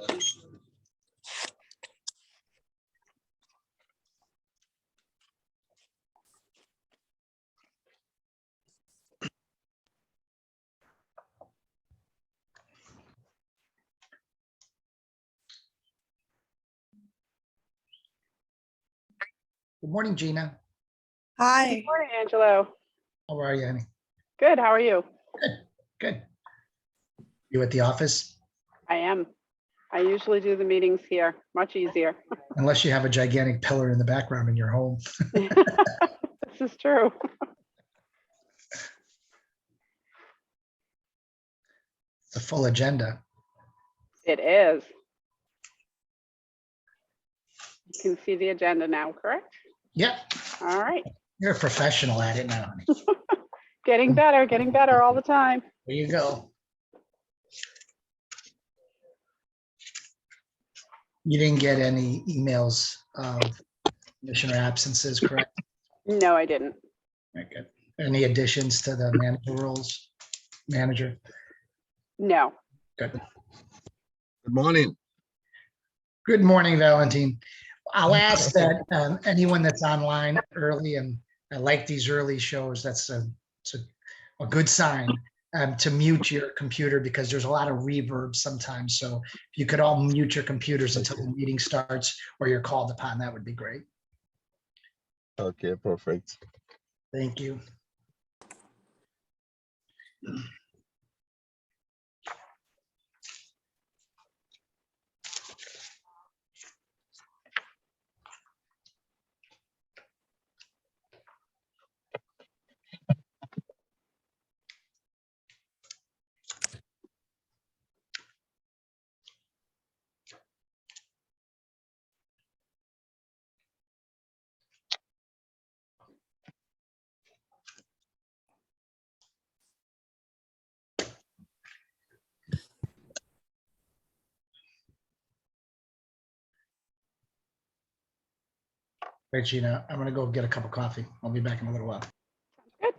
Good morning, Gina. Hi. Good morning, Angelo. How are you, honey? Good, how are you? Good. You at the office? I am. I usually do the meetings here, much easier. Unless you have a gigantic pillar in the background in your home. This is true. It's a full agenda. It is. You can see the agenda now, correct? Yep, All right. you're a professional at it now, honey. Getting better all the time. There you go. You didn't get any emails of commissioner absences, correct? No, I didn't. Very good. Any additions to the manager roles? Manager? No. Good. Good morning. Good morning, Valentine. I'll ask that anyone that's online early, and I like these early shows, it's a good sign, to mute your computer because there's a lot of reverb sometimes. So if you could all mute your computers until the meeting starts or you're called upon, that would be great. Okay, perfect. Thank you. Right, Gina, I'm gonna go get a cup of coffee. I'll be back in a little while. Good.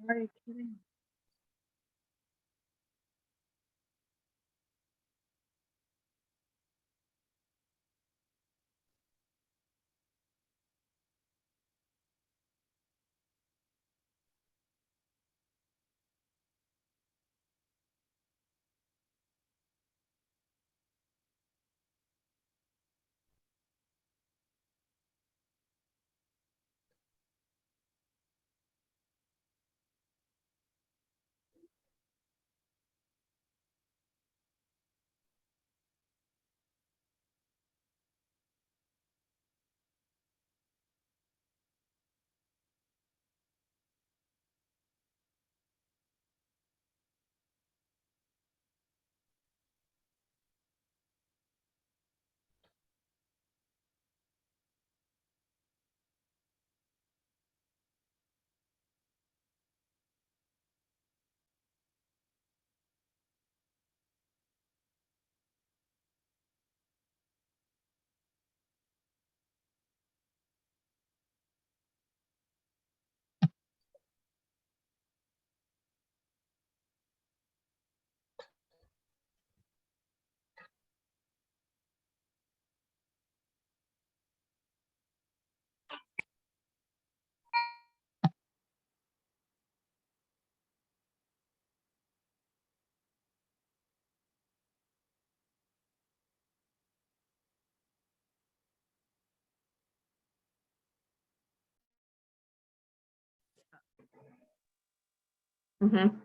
Are you kidding? Mhm.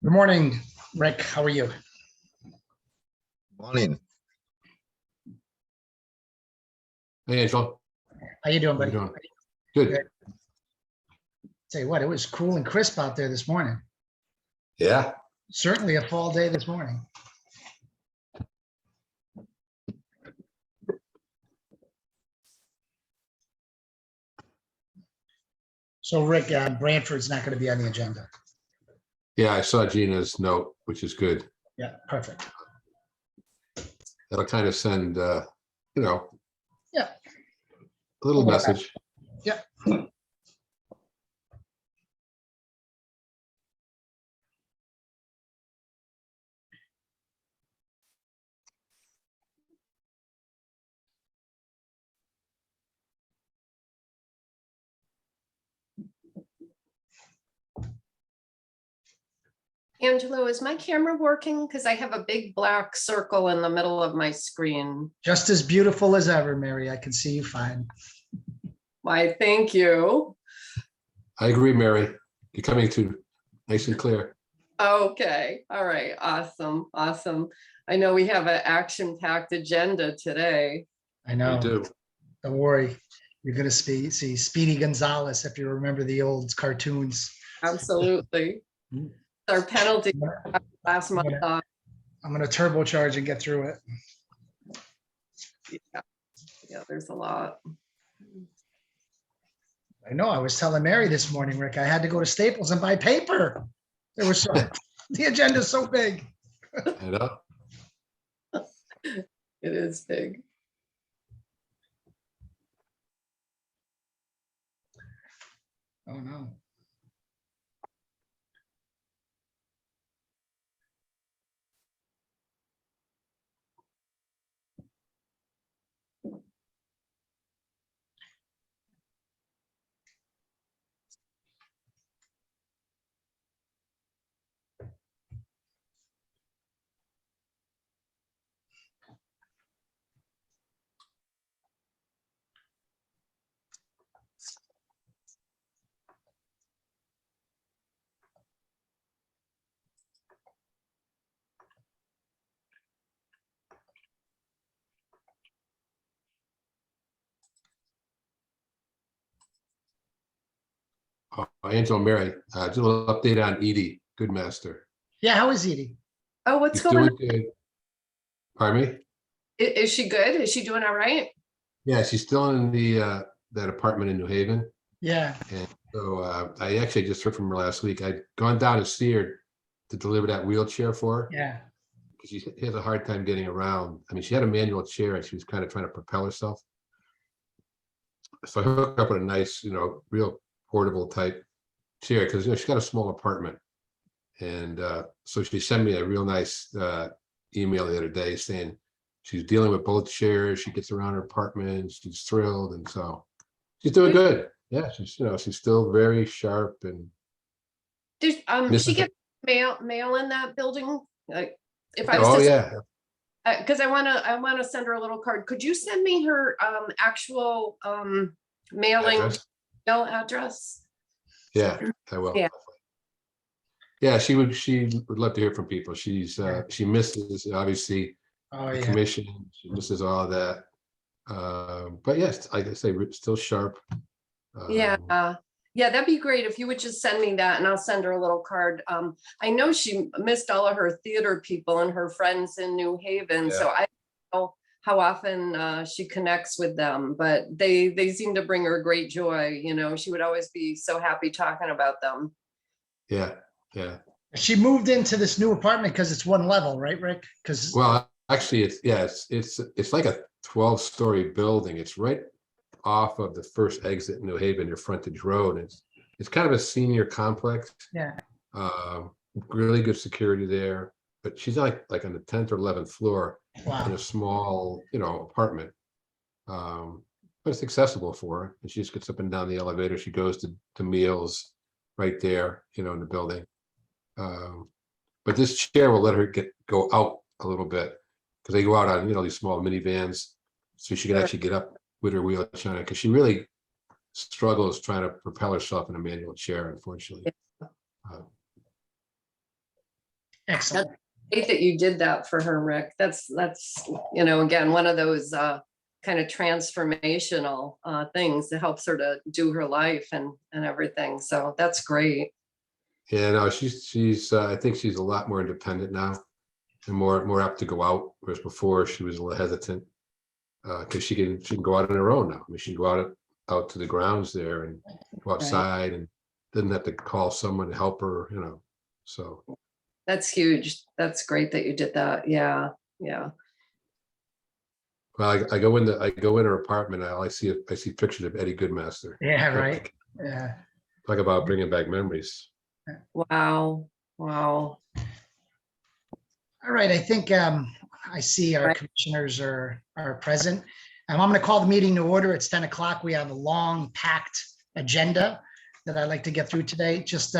Good morning, Rick. How are you? Morning. Hey, Angela. How you doing, How you buddy? doing? Good. Good. Tell you what, it was cool and crisp out there this morning. Yeah. Certainly a fall day this morning. So Rick, Branford's not going to be on the agenda. Yeah, I saw Gina's note, which is good. Yeah, perfect. That'll kind of send, Yeah, Yeah. a little Okay. message. Yeah. Angelo, is my camera working? Because I have a big black circle in the middle of my screen. Just as beautiful as ever, Mary. I can see you fine. Why, thank you. I agree, Mary. You're coming through nice and clear. Okay, all right, awesome, awesome. I know we have an action-packed agenda today. I We know. do. Don't worry. You're going to see Speedy Gonzalez if you remember the old cartoons. Absolutely. Our penalty last month. I'm going to turbocharge and get through it. Yeah, there's a lot. I know. I was telling Mary this morning, Rick, I had to go to Staples and buy paper. There was so the agenda's so big. I know. It is big. Oh no. Angela, Mary, just a little update on Edie Goodmaster. Yeah, how is Edie? Oh, what's She's going doing on? good. Pardon me? Is she good? Is she doing all right? Yeah, she's still in the that apartment in New Haven. Yeah. And so I actually just heard from her last week. I'd gone down to see her to deliver that wheelchair for her. Yeah. She has a hard time getting around. I mean, she had a manual chair and she was kind of trying to propel herself. So I hooked up with a nice, real portable type chair because she's got a small apartment. And so she sent me a real nice email the other day saying she's dealing with both chairs. She gets around her apartment. She's thrilled, and so she's doing good. Yeah, she's still very sharp and Does she Mrs. get mail in that building Like, if I was Oh, to, yeah. because I want to send her a little card. Could you send me her actual mailing Address? mail address? Yeah, I will. Yeah. Yeah, she would love to hear from people. She misses, obviously, Oh, the yeah. commission, she misses all of that. But yes, like I say, still sharp. Yeah, Um, yeah, that'd be great if you would just send me that and I'll send her a little card. I know she missed all of her theater people and her friends in New Haven, so I don't know how often she connects with them, but they seem to bring her great joy. You know, she would always be so happy talking about them. Yeah, yeah. She moved into this new apartment because it's one level, right, Rick? Because, Well, actually, it's like a 12-story building. It's right off of the first exit in New Haven, your frontage road. It's kind of a senior complex. yeah, Really good security there, but she's like on the 10th or 11th floor in wow. a small, apartment. But it's accessible for her, and she just gets up and down the elevator. She goes to meals right there, in the building. But this chair will let her go out a little bit because they go out on, these small minivans, so she can Sure. actually get up with her wheelchair, because she really struggles trying to propel herself in a manual chair, unfortunately. Excellent. Great that you did that for her, Rick. That's again, one of those kind of transformational things that helps her to do her life and everything. So that's great. Yeah, no, she's I think she's a lot more independent now and more apt to go out, whereas before she was a little hesitant. Because she can go out on her own now. I mean, she can go out to the grounds there and go outside and doesn't have to call someone to help her, so. That's huge. That's great that you did that. Yeah, yeah. Well, I go in her apartment now. I see pictures of Eddie Goodmaster. Yeah, Oh, right. Yeah. Talk about bringing back memories. Wow. Wow. All right, I think I see our commissioners are present. I'm going to call the meeting to order. It's 10 o'clock. We have a long packed agenda that I'd like to get through today. Just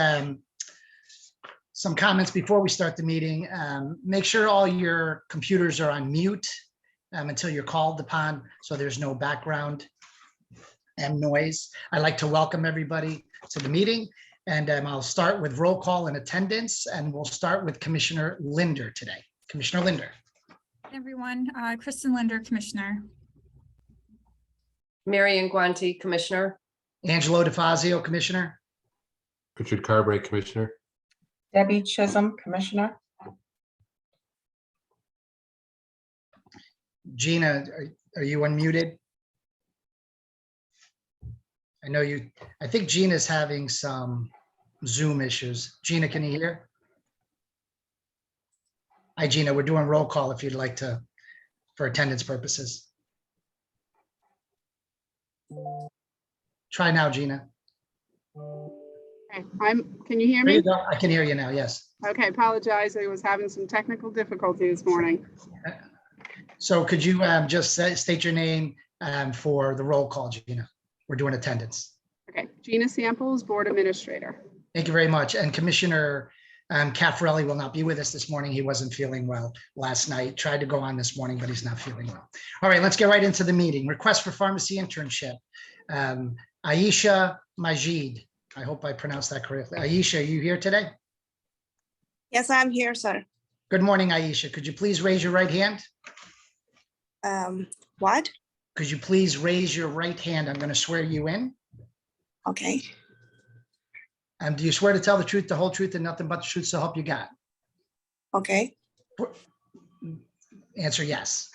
some comments before we start the meeting. Make sure all your computers are on mute until you're called upon, so there's no background and noise. I'd like to welcome everybody to the meeting, and I'll start with roll call and attendance, and we'll start with Commissioner Linder today. Commissioner Linder. Everyone, Kristen Linder, Commissioner. Marion Guanti, Commissioner. Angelo DeFazio, Commissioner. Richard Carberry, Commissioner. Debbie Chisholm, Commissioner. Gina, are you unmuted? I think Gina's having some Zoom issues. Gina, can you hear? Hi, Gina, we're doing roll call if you'd like to, for attendance purposes. Try now, Gina. Okay, can you hear There you me? go. I can hear you now, yes. Okay, apologize. I was having some technical difficulty this morning. So could you just state your name for the roll call, Gina? We're doing attendance. Okay, Gina Samples, Board Administrator. Thank you very much. And Commissioner Caffarelli will not be with us this morning. He wasn't feeling well last night. Tried to go on this morning, but he's not feeling well. All right, let's get right into the meeting. Request for pharmacy internship. Aisha Majid. I hope I pronounced that correctly. Aisha, are you here today? Yes, I'm here, sir. Good morning, Aisha. Could you please raise your right hand? What? Could you please raise your right hand? I'm going to swear you in. Okay. Do you swear to tell the truth, the whole truth, and nothing but the truth, so help you God? Okay. Answer yes.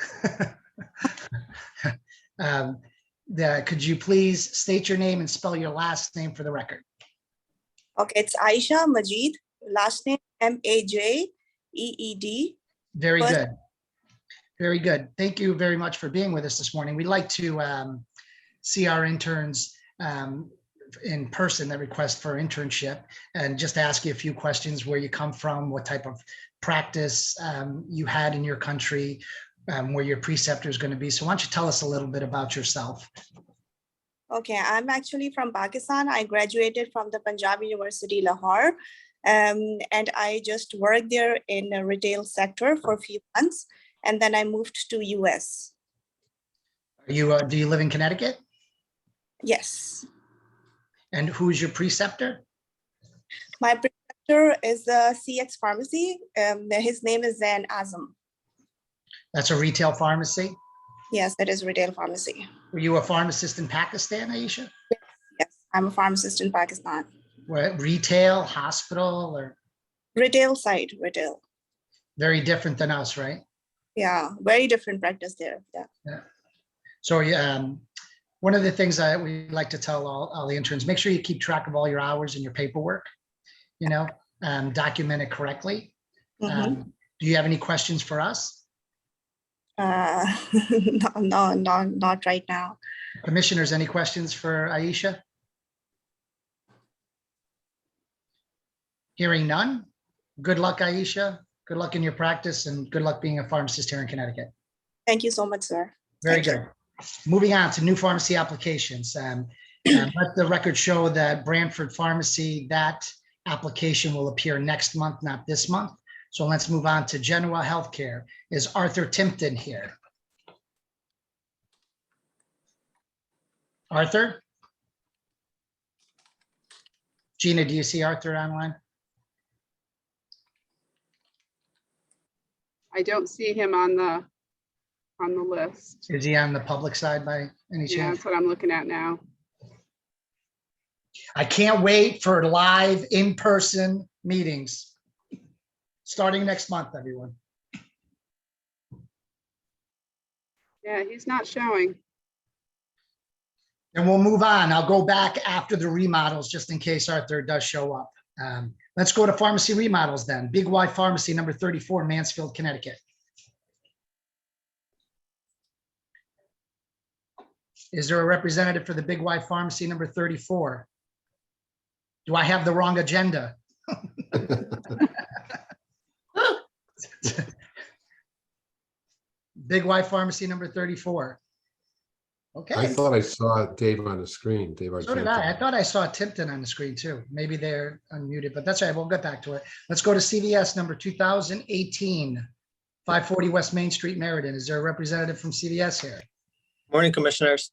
Could you please state your name and spell your last name for the record? Okay, it's Aisha Majid, last name Majeed. Very First- good. Very good. Thank you very much for being with us this morning. We'd like to see our interns in person that request for internship, and just ask you a few questions: where you come from, what type of practice you had in your country, where your preceptor is going to be. So why don't you tell us a little bit about yourself? Okay, I'm actually from Pakistan. I graduated from the Punjab University, Lahore. And I just worked there in a retail sector for a few months, and then I moved to US. Do you live in Connecticut? Yes. And who's your preceptor? My preceptor is the CX Pharmacy. His name is Zain Azam. That's a retail pharmacy. Yes, that is retail pharmacy. Were you a pharmacist in Pakistan, Aisha? Yes, I'm a pharmacist in Pakistan. What, retail, hospital, or Retail side, retail. very different than us, right? Yeah, very different practice there. Yeah. So one of the things that we like to tell all the interns, make sure you keep track of all your hours and your paperwork, document it correctly. Mhm. Do you have any questions for us? No, not right now. Commissioners, any questions for Aisha? Hearing none. Good luck, Aisha. Good luck in your practice and good luck being a pharmacist here in Connecticut. Thank you so much, sir. Very Thank you. good. Moving on to new pharmacy applications. Let the record show that Branford Pharmacy, that application will appear next month, not this month. So let's move on to Genoa Healthcare. Is Arthur Timpton here? Arthur? Gina, do you see Arthur online? I don't see him on the list. Is he on the public side by any Yeah, chance? that's what I'm looking at now. I can't wait for live in-person meetings. Starting next month, everyone. Yeah, he's not showing. And we'll move on. I'll go back after the remodels, just in case Arthur does show up. Let's go to pharmacy remodels then. Big Y Pharmacy, number 34, Mansfield, Connecticut. Is there a representative for the Big Y Pharmacy, number 34? Do I have the wrong agenda? Big Y Pharmacy, number 34. I Okay. thought I saw Dave on the screen, Dave So did Argento. I. I thought I saw Timpton on the screen too. Maybe they're unmuted, but that's all right. We'll get back to it. Let's go to CVS number 2018, 540 West Main Street, Meriden. Is there a representative from CVS here? Morning, Commissioners.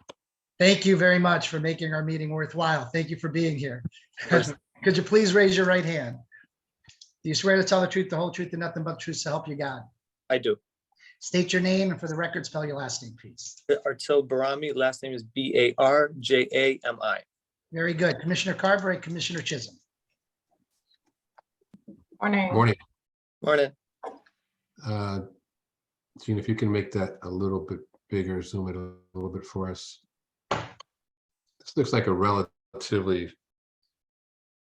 Thank you very much for making our meeting worthwhile. Thank you for being here. Could you please raise your right hand? Do you swear to tell the truth, the whole truth, and nothing but the truth, so help you God? I do. State your name and for the record, spell your last name, please. Artil Barami, last name is Barjami. Very good. Commissioner Carver and Commissioner Chisholm. Morning. Morning. Morning. Gina, if you can make that a little bit bigger, zoom it a little bit for us. This looks like a relatively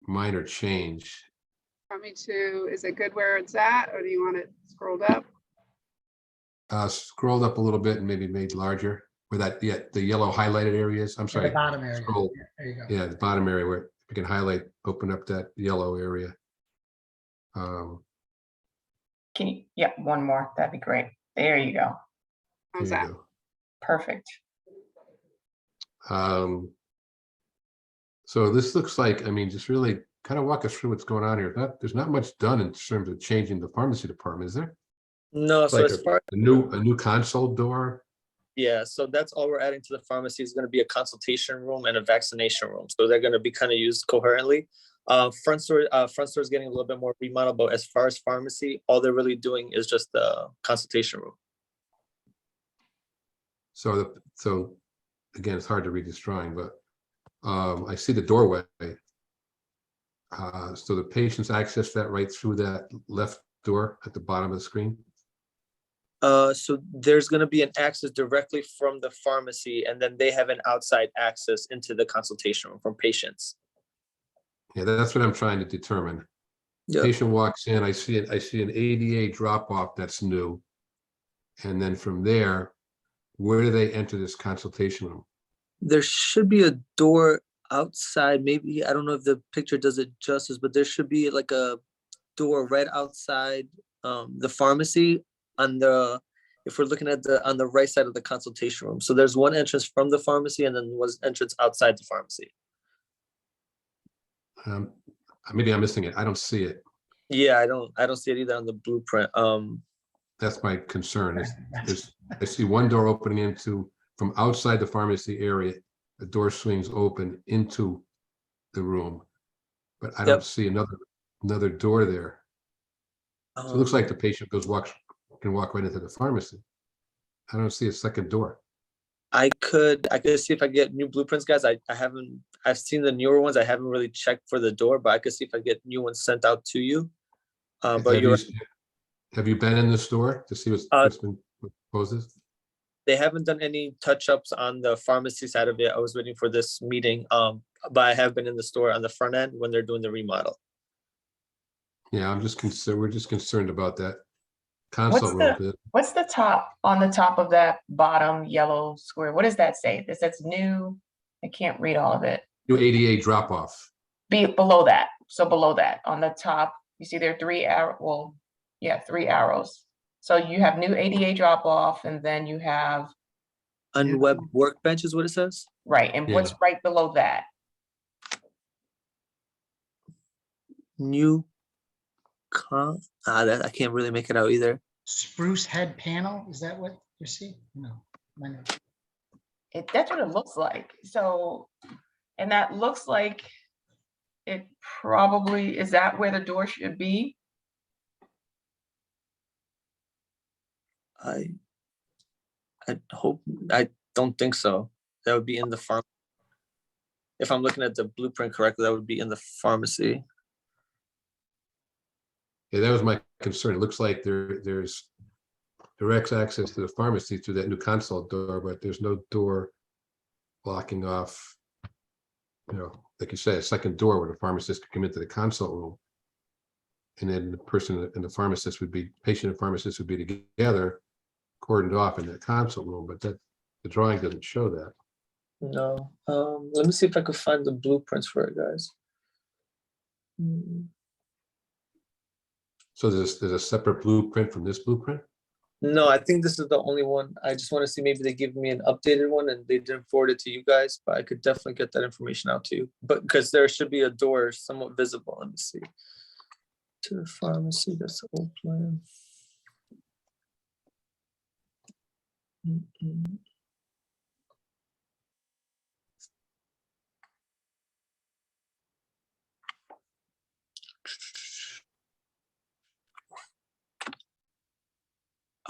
minor change. Want me to, is it good where it's at, or do you want it scrolled up? Scrolled up a little bit and maybe made larger where that, yeah, the yellow highlighted areas. I'm The sorry. bottom area. Scroll. There you go. Yeah, the bottom area where we can highlight, open up that yellow area. Can you, yeah, one more. That'd be great. There you go. How's there that? you go. Perfect. So this looks like, I mean, just really kind of walk us through what's going on here. There's not much done in terms of changing the pharmacy department, is there? No, It's so like as far, a new console door. yeah, so that's all we're adding to the pharmacy is going to be a consultation room and a vaccination room. So they're going to be kind of used coherently. Front store is getting a little bit more remodeled, but as far as pharmacy, all they're really doing is just the consultation room. So again, it's hard to read this drawing, but I see the doorway. So the patients access that right through that left door at the bottom of the screen. So there's going to be an access directly from the pharmacy, and then they have an outside access into the consultation room from patients. Yeah, that's what I'm trying to determine. Yeah. Patient walks in, I see an ADA drop off that's new. And then from there, where do they enter this consultation room? There should be a door outside. Maybe, I don't know if the picture does it justice, but there should be like a door right outside the pharmacy on the, if we're looking at on the right side of the consultation room. So there's one entrance from the pharmacy and then was entrance outside the pharmacy. Maybe I'm missing it. I don't see it. Yeah, I don't see it either on the blueprint. That's my concern. I see one door opening into, from outside the pharmacy area, the door swings open into the room. But I don't Yep. see another door there. So it looks like the patient can walk right into the pharmacy. I don't see a second door. I could see if I get new blueprints, guys. I've seen the newer ones. I haven't really checked for the door, but I could see if I get new ones sent out to you. But Have you been in the store to see what's been proposed? they haven't done any touch-ups on the pharmacy side of it. I was waiting for this meeting. But I have been in the store on the front end when they're doing the remodel. Yeah, I'm just concerned, we're just concerned about that console room. What's the top, on the top of that bottom yellow square? What does that say? It says new, I can't read all of it. New ADA drop off. Be below that. So below that, on the top, you see there are 3 arrow, well, yeah, 3 arrows. So you have new ADA drop off and then you have, Unweb workbench is what it says. right, and what's right below that? New that I can't really make it out either. Spruce head panel, is that what you see? No. mine are- That's what it looks like. So, and that looks like it probably, is that where the door should be? I hope, I don't think so. That would be in the farm. If I'm looking at the blueprint correctly, that would be in the pharmacy. Yeah, that was my concern. It looks like there's direct access to the pharmacy through that new console door, but there's no door blocking off, like you said, a second door where the pharmacist could come into the consult room. And then the person and the pharmacist patient and pharmacist would be together, cordoned off in that consult room, but the drawing doesn't show that. No. Let me see if I could find the blueprints for it, guys. So there's a separate blueprint from this blueprint? No, I think this is the only one. I just want to see, maybe they give me an updated one and they didn't forward it to you guys, but I could definitely get that information out to you. But because there should be a door somewhat visible. Let me see. To the pharmacy, that's the old plan.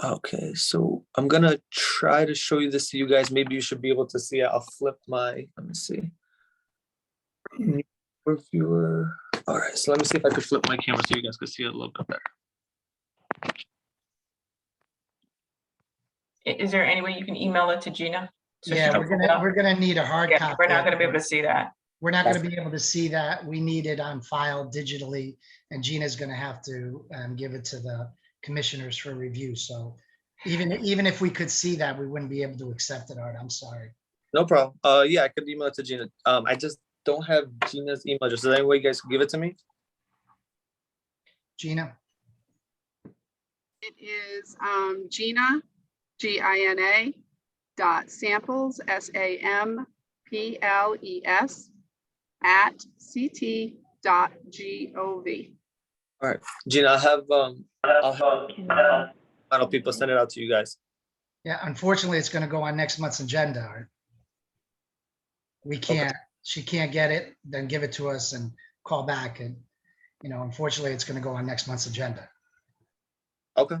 Okay, so I'm gonna try to show you this to you guys. Maybe you should be able to see it. I'll flip my, let me see. New Reviewer. All right, so let me see if I could flip my camera so you guys could see it a little bit better. Is there any way you can email it to Gina? So she Yeah, can pull it up? we're gonna need a hard Yeah, copy. we're not gonna be able to see that. We're not gonna be able to see that. We need it on file digitally, and Gina's gonna have to give it to the commissioners for review. So even if we could see that, we wouldn't be able to accept it, Art. I'm sorry. No problem. Yeah, I could email it to Gina. I just don't have Gina's email address. Is there any way you guys could give it to me? Gina? It is Gina, Gina, dot samples, SAMPLES, at ct.gov. All right, Gina, I'll have final people send it out to you guys. Yeah, unfortunately, it's gonna go on next month's agenda, Art. We can't, she can't get it, then give it to us and call back, and, unfortunately, it's gonna go on next month's agenda. Okay.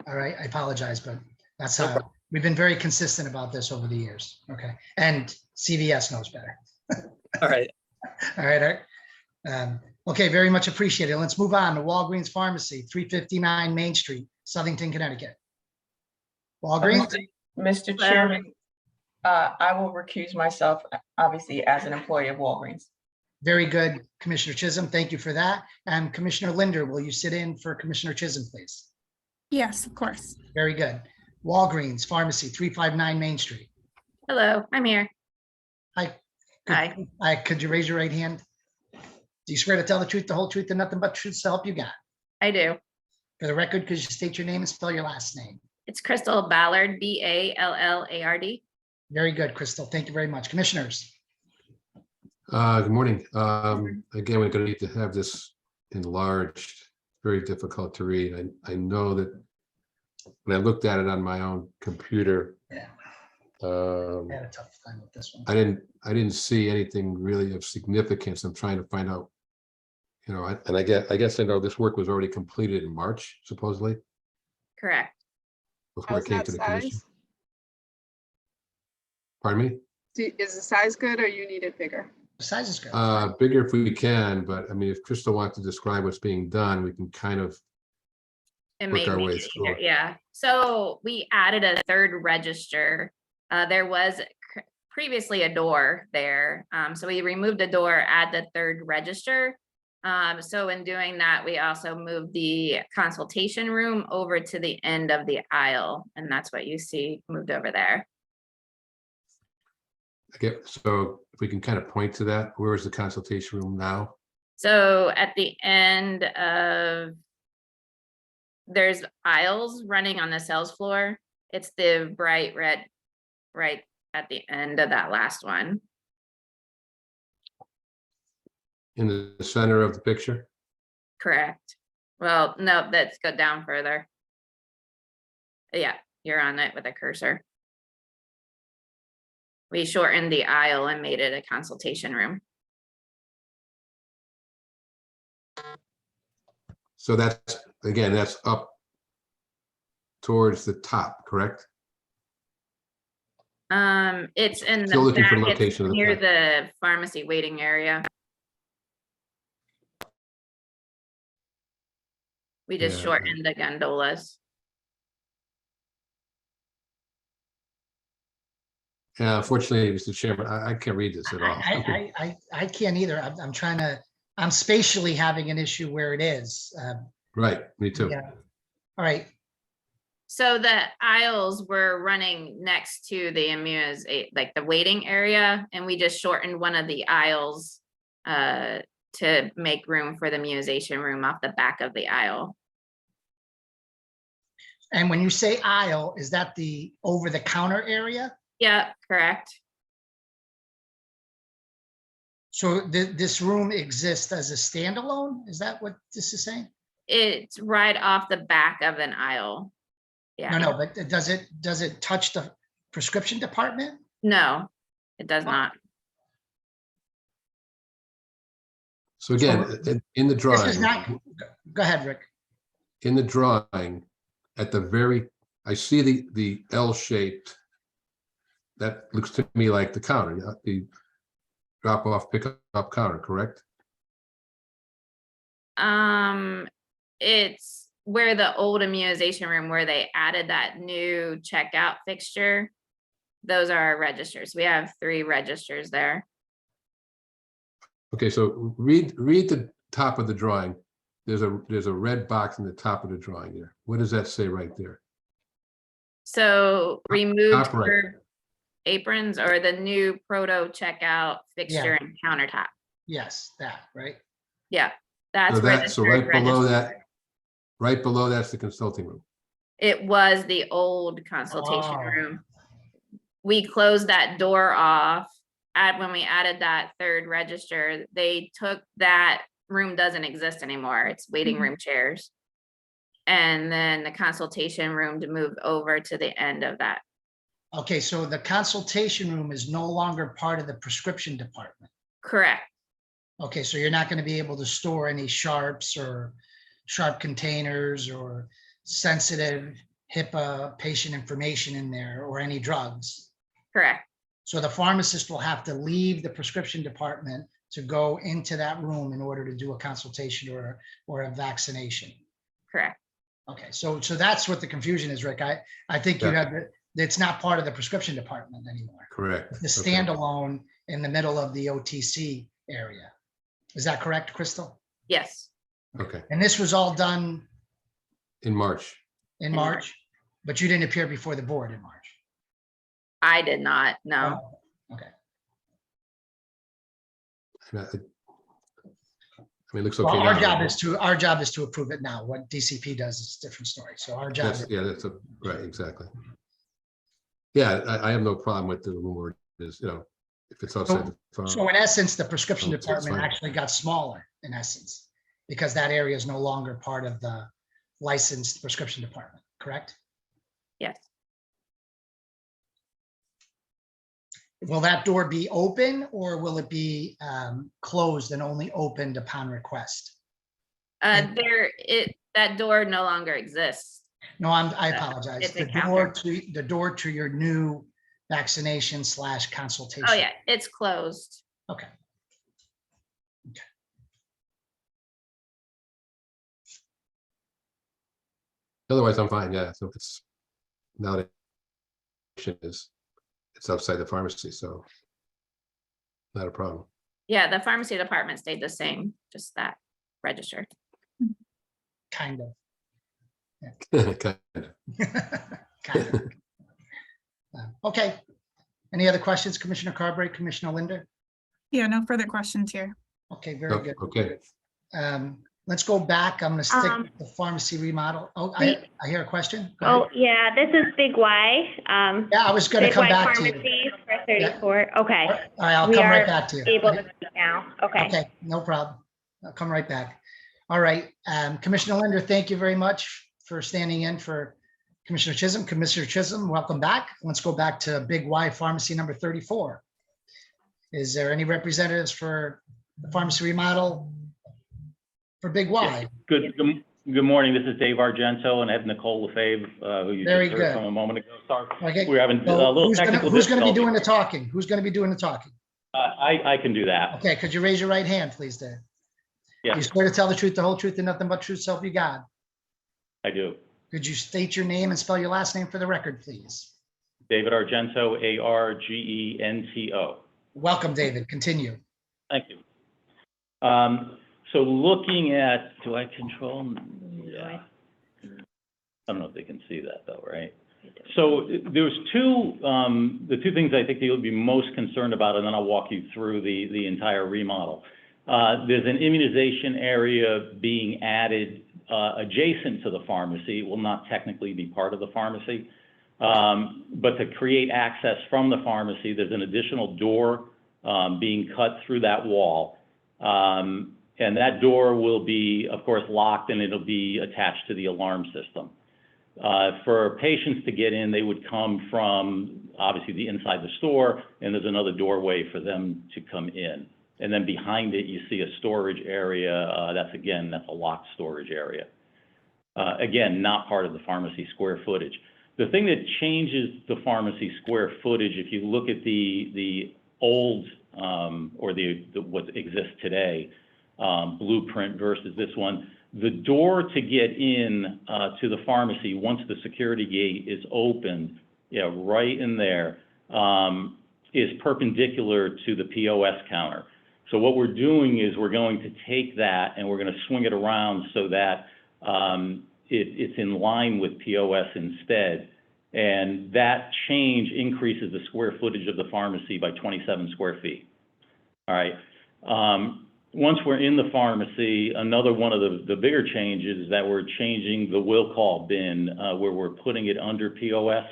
All right, I apologize, but that's No how, we've been very consistent about this over the years, okay? And CVS knows better. All right. All right, Art. Okay, very much appreciated. Let's move on to Walgreens Pharmacy, 359 Main Street, Southington, Connecticut. Walgreens? Mr. Chairman, I will recuse myself, obviously, as an employee of Walgreens. Very good, Commissioner Chisholm. Thank you for that. And Commissioner Linder, will you sit in for Commissioner Chisholm, please? Yes, of course. Very good. Walgreens Pharmacy, 359 Main Street. Hello, I'm here. Hi. Hi. Could you raise your right hand? Do you swear to tell the truth, the whole truth, and nothing but the truth to help you God? I do. For the record, could you state your name and spell your last name? It's Crystal Ballard, Ballard. Very good, Crystal. Thank you very much. Commissioners? Good morning. Again, we're gonna need to have this enlarged, very difficult to read. I know that when I looked at it on my own computer, Yeah, I I had a tough time with this one. didn't see anything really of significance. I'm trying to find out, and I guess I know this work was already completed in March, supposedly, Correct. before How's it came that to the commission. size? Pardon me? Is the size good or you need it bigger? The size is good. Bigger if we can, but I mean, if Crystal wants to describe what's being done, we can kind of, It work may our be way through easier, it. yeah. So we added a third register. There was previously a door there. So we removed a door, add the third register. So in doing that, we also moved the consultation room over to the end of the aisle, and that's what you see moved over there. so if we can kind of point to that, where is the consultation room now? So at the end of, there's aisles running on the sales floor. It's the bright red right at the end of that last one. In the center of the picture? Correct. Well, no, let's go down further. Yeah, you're on it with a cursor. We shortened the aisle and made it a consultation room. So that's, again, that's up towards the top, correct? It's in Still the looking for back, it's location of the near back. the pharmacy waiting area. We just Yeah, shortened the gondolas. Yeah, unfortunately, Mr. Chairman, I can't read this at all. I can't either. I'm trying to, I'm spatially having an issue where it is. Right, me too. Yeah. All right, So the aisles were running next to the like the waiting area, and we just shortened one of the aisles to make room for the immunization room off the back of the aisle. and when you say aisle, is that the over-the-counter area? Yeah, correct. So this room exists as a standalone? Is that what this is saying? It's right off the back of an aisle. Yeah. No, but does it touch the prescription department? No, it does not. So again, in the This drawing. is not, go ahead, Rick. In the drawing, at the very, I see the L-shaped, that looks to me like the counter, the drop-off, pick-up counter, correct? It's where the old immunization room, where they added that new checkout fixture. Those are our registers. We have 3 registers there. Okay, so read the top of the drawing. There's a red box in the top of the drawing there. What does that say right there? So removed top right. for aprons or the new proto checkout fixture and countertop. Yes, that, right? Yeah, that's So where that, the so third right below register- that, right below that's the consulting room. It was the old consultation Oh. room. We closed that door off when we added that third register. They took that room, doesn't exist anymore. It's waiting room chairs. And then the consultation room to move over to the end of that. Okay, so the consultation room is no longer part of the prescription department. Correct. Okay, so you're not going to be able to store any sharps or sharp containers or sensitive HIPAA patient information in there or any drugs. Correct. So the pharmacist will have to leave the prescription department to go into that room in order to do a consultation or a vaccination. Correct. Okay, so that's what the confusion is, Rick. I think you Yeah. have, it's not part of the prescription department anymore. Correct. The Okay. standalone in the middle of the OTC area. Is that correct, Crystal? Yes. Okay, And this was all done in March. in In March, but you didn't appear before the board in March. I did not. No. Oh, okay. And I mean, it looks okay Well, now. our job is to approve it now. What DCP does is a different story. So our job. Yeah, right, exactly. Yeah, I have no problem with the room where it is, if it's outside the So farm. in essence, the prescription Oh, so it's department fine. actually got smaller in essence, because that area is no longer part of the licensed prescription department, correct? Yes. Will that door be open or will it be closed and only opened upon request? And- That door no longer exists. No, I apologize. It's a The door to your new vaccination / consultation. Oh, yeah, it's closed. Okay. Otherwise, I'm fine, yeah, so if it's now that it's outside the pharmacy, so not a problem. Yeah, the pharmacy department stayed the same, just that register. Kind of. Kind of. Kind of. Okay. Any other questions, Commissioner Carberry, Commissioner Linder? Yeah, no further questions here. Okay, very good. Okay, Let's go back. I'm gonna stick with the pharmacy remodel. Oh, I hear a question. Go ahead. Oh, yeah, this is Big Y. Yeah, I was gonna Big come Y back to you. Pharmacy for 34. Okay, All right, I'll We come right are back to you. able to speak now. Okay. Okay, no problem. I'll come right back. All right, Commissioner Linder, thank you very much for standing in for Commissioner Chisholm. Commissioner Chisholm, welcome back. Let's go back to Big Y Pharmacy number 34. Is there any representatives for the pharmacy remodel for Big Y? Good morning. This is Dave Argento and I have Nicole Lefebvre, who you Very just heard good. from a moment ago. Sorry, Okay, we're having a so little who's technical gonna be difficulty. doing the talking? Who's gonna be doing the talking? I can do that. Okay, could you raise your right hand, please, Dave? Yeah, You swear to tell the truth, the whole truth, and nothing but truth, self you got. I do. Could you state your name and spell your last name for the record, please? David Argento, Argento. Welcome, David. Continue. Thank you. So looking at, do I control? Yeah. I don't know if they can see that though, right? So there's the two things I think you'll be most concerned about, and then I'll walk you through the entire remodel. There's an immunization area being added adjacent to the pharmacy. It will not technically be part of the pharmacy, but to create access from the pharmacy, there's an additional door being cut through that wall. And that door will be, of course, locked and it'll be attached to the alarm system. For patients to get in, they would come from obviously the inside the store, and there's another doorway for them to come in. And then behind it, you see a storage area. That's a locked storage area. Again, not part of the pharmacy square footage. The thing that changes the pharmacy square footage, if you look at the old or what exists today, blueprint versus this one, the door to get in to the pharmacy, once the security gate is opened, right in there, is perpendicular to the POS counter. So what we're doing is we're going to take that and we're going to swing it around so that it's in line with POS instead. And that change increases the square footage of the pharmacy by 27 square feet. All right. Once we're in the pharmacy, another one of the bigger changes is that we're changing the will call bin where we're putting it under POS.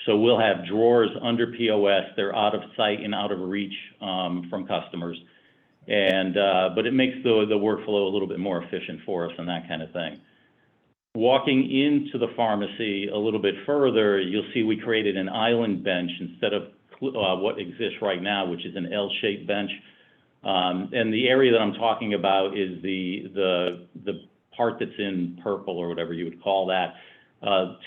So we'll have drawers under POS. They're out of sight and out of reach from customers. And but it makes the workflow a little bit more efficient for us and that kind of thing. Walking into the pharmacy a little bit further, you'll see we created an island bench instead of what exists right now, which is an L-shaped bench. And the area that I'm talking about is the part that's in purple or whatever you would call that.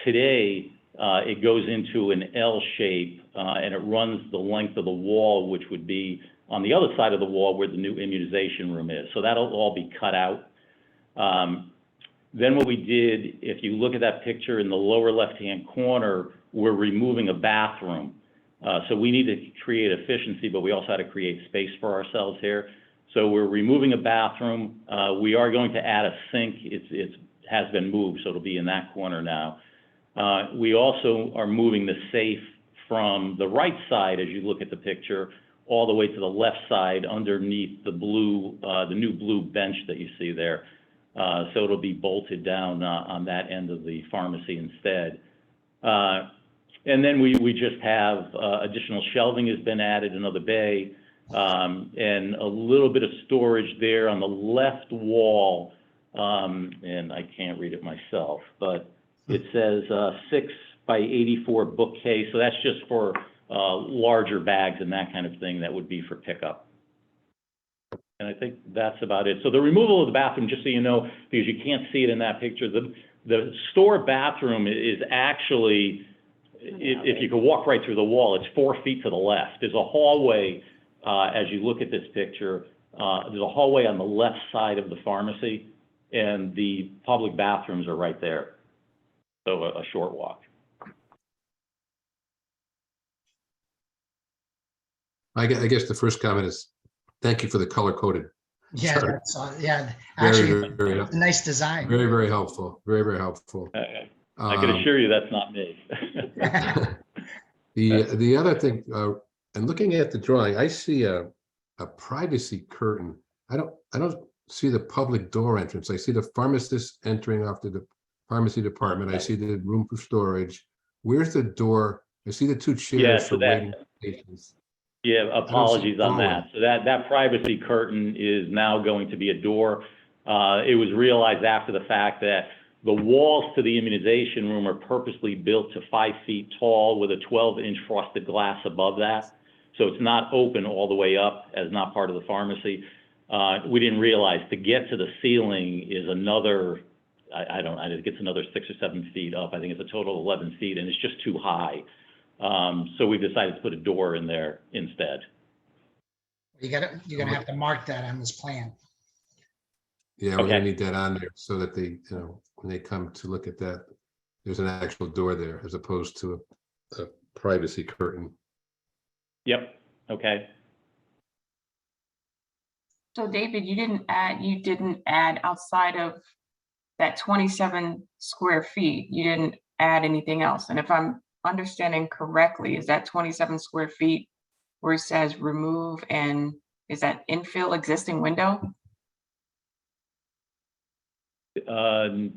Today, it goes into an L shape and it runs the length of the wall, which would be on the other side of the wall where the new immunization room is. So that'll all be cut out. Then what we did, if you look at that picture in the lower left-hand corner, we're removing a bathroom. So we need to create efficiency, but we also had to create space for ourselves here. So we're removing a bathroom. We are going to add a sink. It has been moved, so it'll be in that corner now. We also are moving the safe from the right side, as you look at the picture, all the way to the left side underneath the new blue bench that you see there. So it'll be bolted down on that end of the pharmacy instead. And then we just have additional shelving has been added, another bay, and a little bit of storage there on the left wall. And I can't read it myself, but it says 6 by 84 bookcase. So that's just for larger bags and that kind of thing that would be for pickup. And I think that's about it. So the removal of the bathroom, just so you know, because you can't see it in that picture, the store bathroom is actually, if you could walk right through the wall, it's 4 feet to the left. There's a hallway, as you look at this picture, there's a hallway on the left side of the pharmacy, and the public bathrooms are right there. So a short walk. I guess the first comment is, thank you for the color coded. Yeah, Sorry. that's, yeah, Very, actually, very, it's a nice design. very, very helpful. Very, very helpful. I can assure you that's not me. The other thing, and looking at the drawing, I see a privacy curtain. I don't see the public door entrance. I see the pharmacist entering off to the pharmacy department. I see the room for storage. Where's the door? I see the 2 Yeah, chairs so for waiting patients. Yeah, apologies on hallway. that. So that privacy curtain is now going to be a door. It was realized after the fact that the walls to the immunization room are purposely built to 5 feet tall with a 12-inch frosted glass above that. So it's not open all the way up as not part of the pharmacy. We didn't realize to get to the ceiling is another, I think it's another 6 or 7 feet up. I think it's a total of 11 feet, and it's just too high. So we've decided to put a door in there instead. You're gonna have to mark that on this plan. Yeah, we're gonna Okay. need that on there so that they, when they come to look at that, there's an actual door there as opposed to a privacy curtain. Yep, okay. So David, you didn't add outside of that 27 square feet, you didn't add anything else. And if I'm understanding correctly, is that 27 square feet where it says remove, and is that infill existing window? The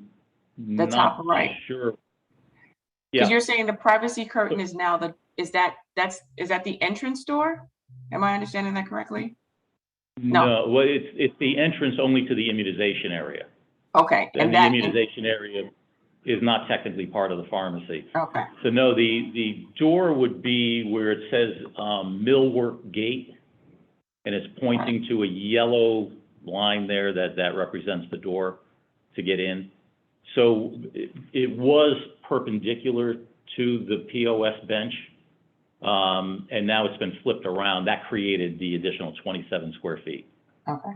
top right. Sure. Because Yeah, you're saying the privacy curtain is now is that the entrance door? Am I understanding that correctly? no, well, it's the entrance only to the immunization area. Okay, And and the that, immunization area is not technically part of the pharmacy. okay, So no, the door would be where it says millwork gate, and it's pointing to a yellow line there that represents the door to get in. So it was perpendicular to the POS bench, and now it's been flipped around. That created the additional 27 square feet. okay.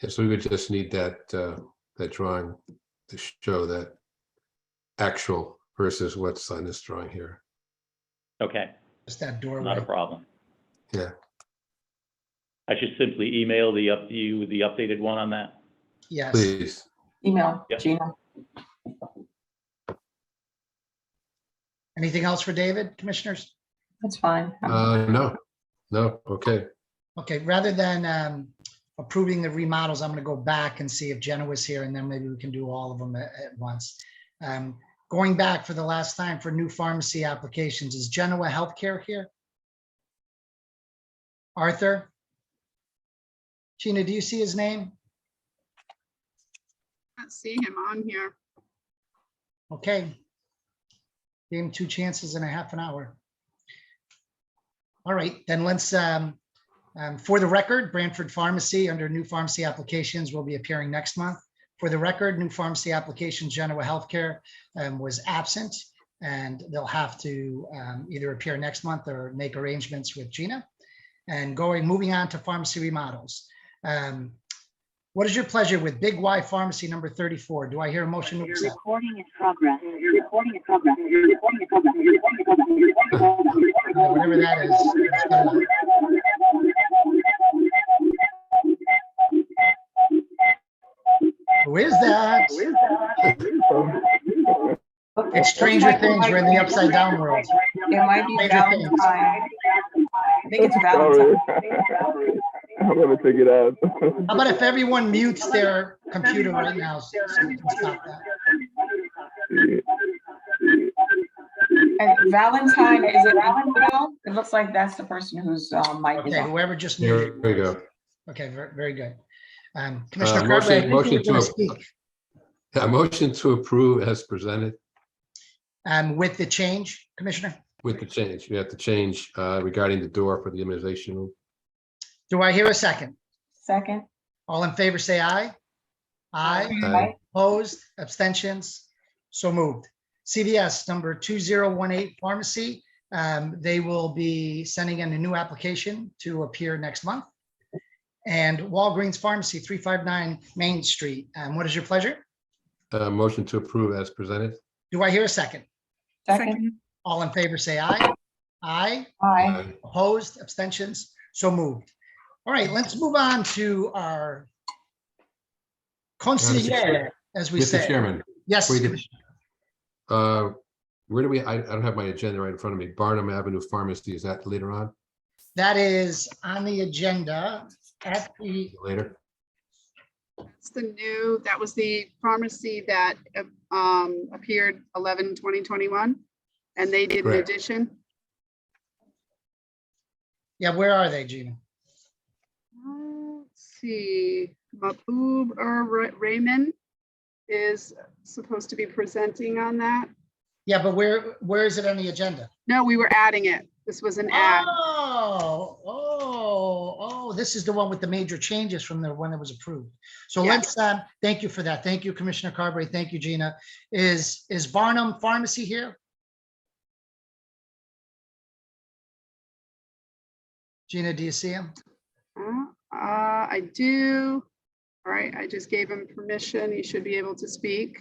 Yeah, so we would just need that drawing to show that actual versus what's on this drawing here. Okay, Just that not a doorway. problem. Yeah, I should simply email you the updated one on that? Yes. please. Email, Yep. Gina. Anything else for David, commissioners? That's fine. No, okay. Okay, rather than approving the remodels, I'm gonna go back and see if Jenna was here, and then maybe we can do all of them at once. Going back for the last time for new pharmacy applications, is Genoa Healthcare here? Arthur? Gina, do you see his name? Can't see him on here. Okay. Gave him 2 chances in a half an hour. All right, then let's, for the record, Branford Pharmacy under new pharmacy applications will be appearing next month. For the record, new pharmacy application Genoa Healthcare was absent, and they'll have to either appear next month or make arrangements with Gina. And moving on to pharmacy remodels. What is your pleasure with Big Y Pharmacy number 34? Do I hear a motion to accept? Recording in progress. Whatever that is. Who is that? It's Stranger Things. We're in the upside down world. It might be Stranger Things. Valentine. I think it's Valentine. I'm gonna take it out. How about if everyone mutes their computer right now, so we can stop that? And Valentine, is it Valentine? It looks like that's the person who's mic'd Okay, up. whoever just There muted. we go. Okay, very good. Commissioner motion- Carberry, I think you were motion gonna to- speak, A motion to approve as presented with the change, Commissioner. with the change. You have to change regarding the door for the immunization room. Do I hear a second? Second? All in favor, say aye. Aye. Aye. Opposed, abstentions, so moved. CVS number 2018 Pharmacy, they will be sending in a new application to appear next month. And Walgreens Pharmacy, 359 Main Street. What is your pleasure? Motion to approve as presented. Do I hear a second? Second? All in favor, say aye. Aye. Aye. Opposed, abstentions, so moved. All right, let's move on to our consigliere, as we Mr. say. Chairman, Yes, we did- Commissioner. where do I don't have my agenda right in front of me. Barnum Avenue Pharmacy, is that later on, That is on the agenda at the, later? That was the pharmacy that appeared 11/20/21, and they did an Correct. addition. yeah, where are they, Gina? Let's see, Mahbub Raymond is supposed to be presenting on that. Yeah, but where is it on the agenda? No, we were adding it. This was an ad. Oh, this is the one with the major changes from the one that was approved. So Yes. let's, thank you for that. Thank you, Commissioner Carberry. Thank you, Gina. Is Barnum Pharmacy here? Gina, do you see him? I do. All right, I just gave him permission. He should be able to speak.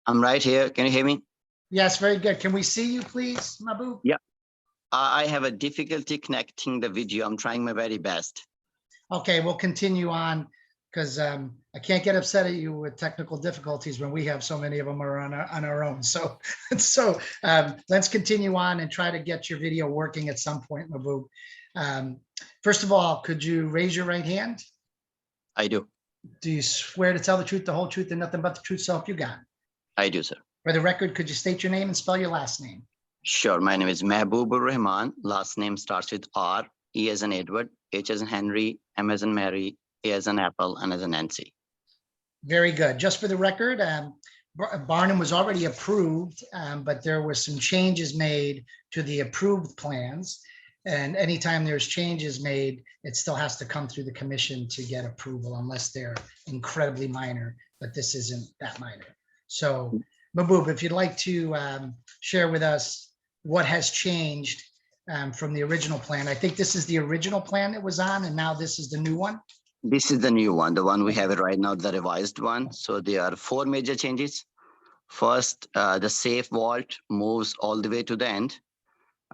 I'm right here. Can you hear me? Yes, very good. Can we see you, please, Mahbub? I have a difficulty connecting the video. I'm trying my very best. Okay, we'll continue on because I can't get upset at you with technical difficulties when we have so many of them are on our own. So let's continue on and try to get your video working at some point, Mahbub. First of all, could you raise your right hand? I do. Do you swear to tell the truth, the whole truth, and nothing but the truth, so help you God? I do, sir. For the record, could you state your name and spell your last name? Sure. My name is Mahbubur Rahman. Last name starts with R, E as in Edward, H as in Henry, M as in Mary, A as in Apple, and as in Nancy. Very good. Just for the record, Barnum was already approved, but there were some changes made to the approved plans. And anytime there's changes made, it still has to come through the commission to get approval unless they're incredibly minor, but this isn't that minor. So Mahbub, if you'd like to share with us what has changed from the original plan. I think this is the original plan that was on, and now this is the new one. This is the new one, the one we have it right now, the revised one. So there are 4 major changes. First, the safe vault moves all the way to the end.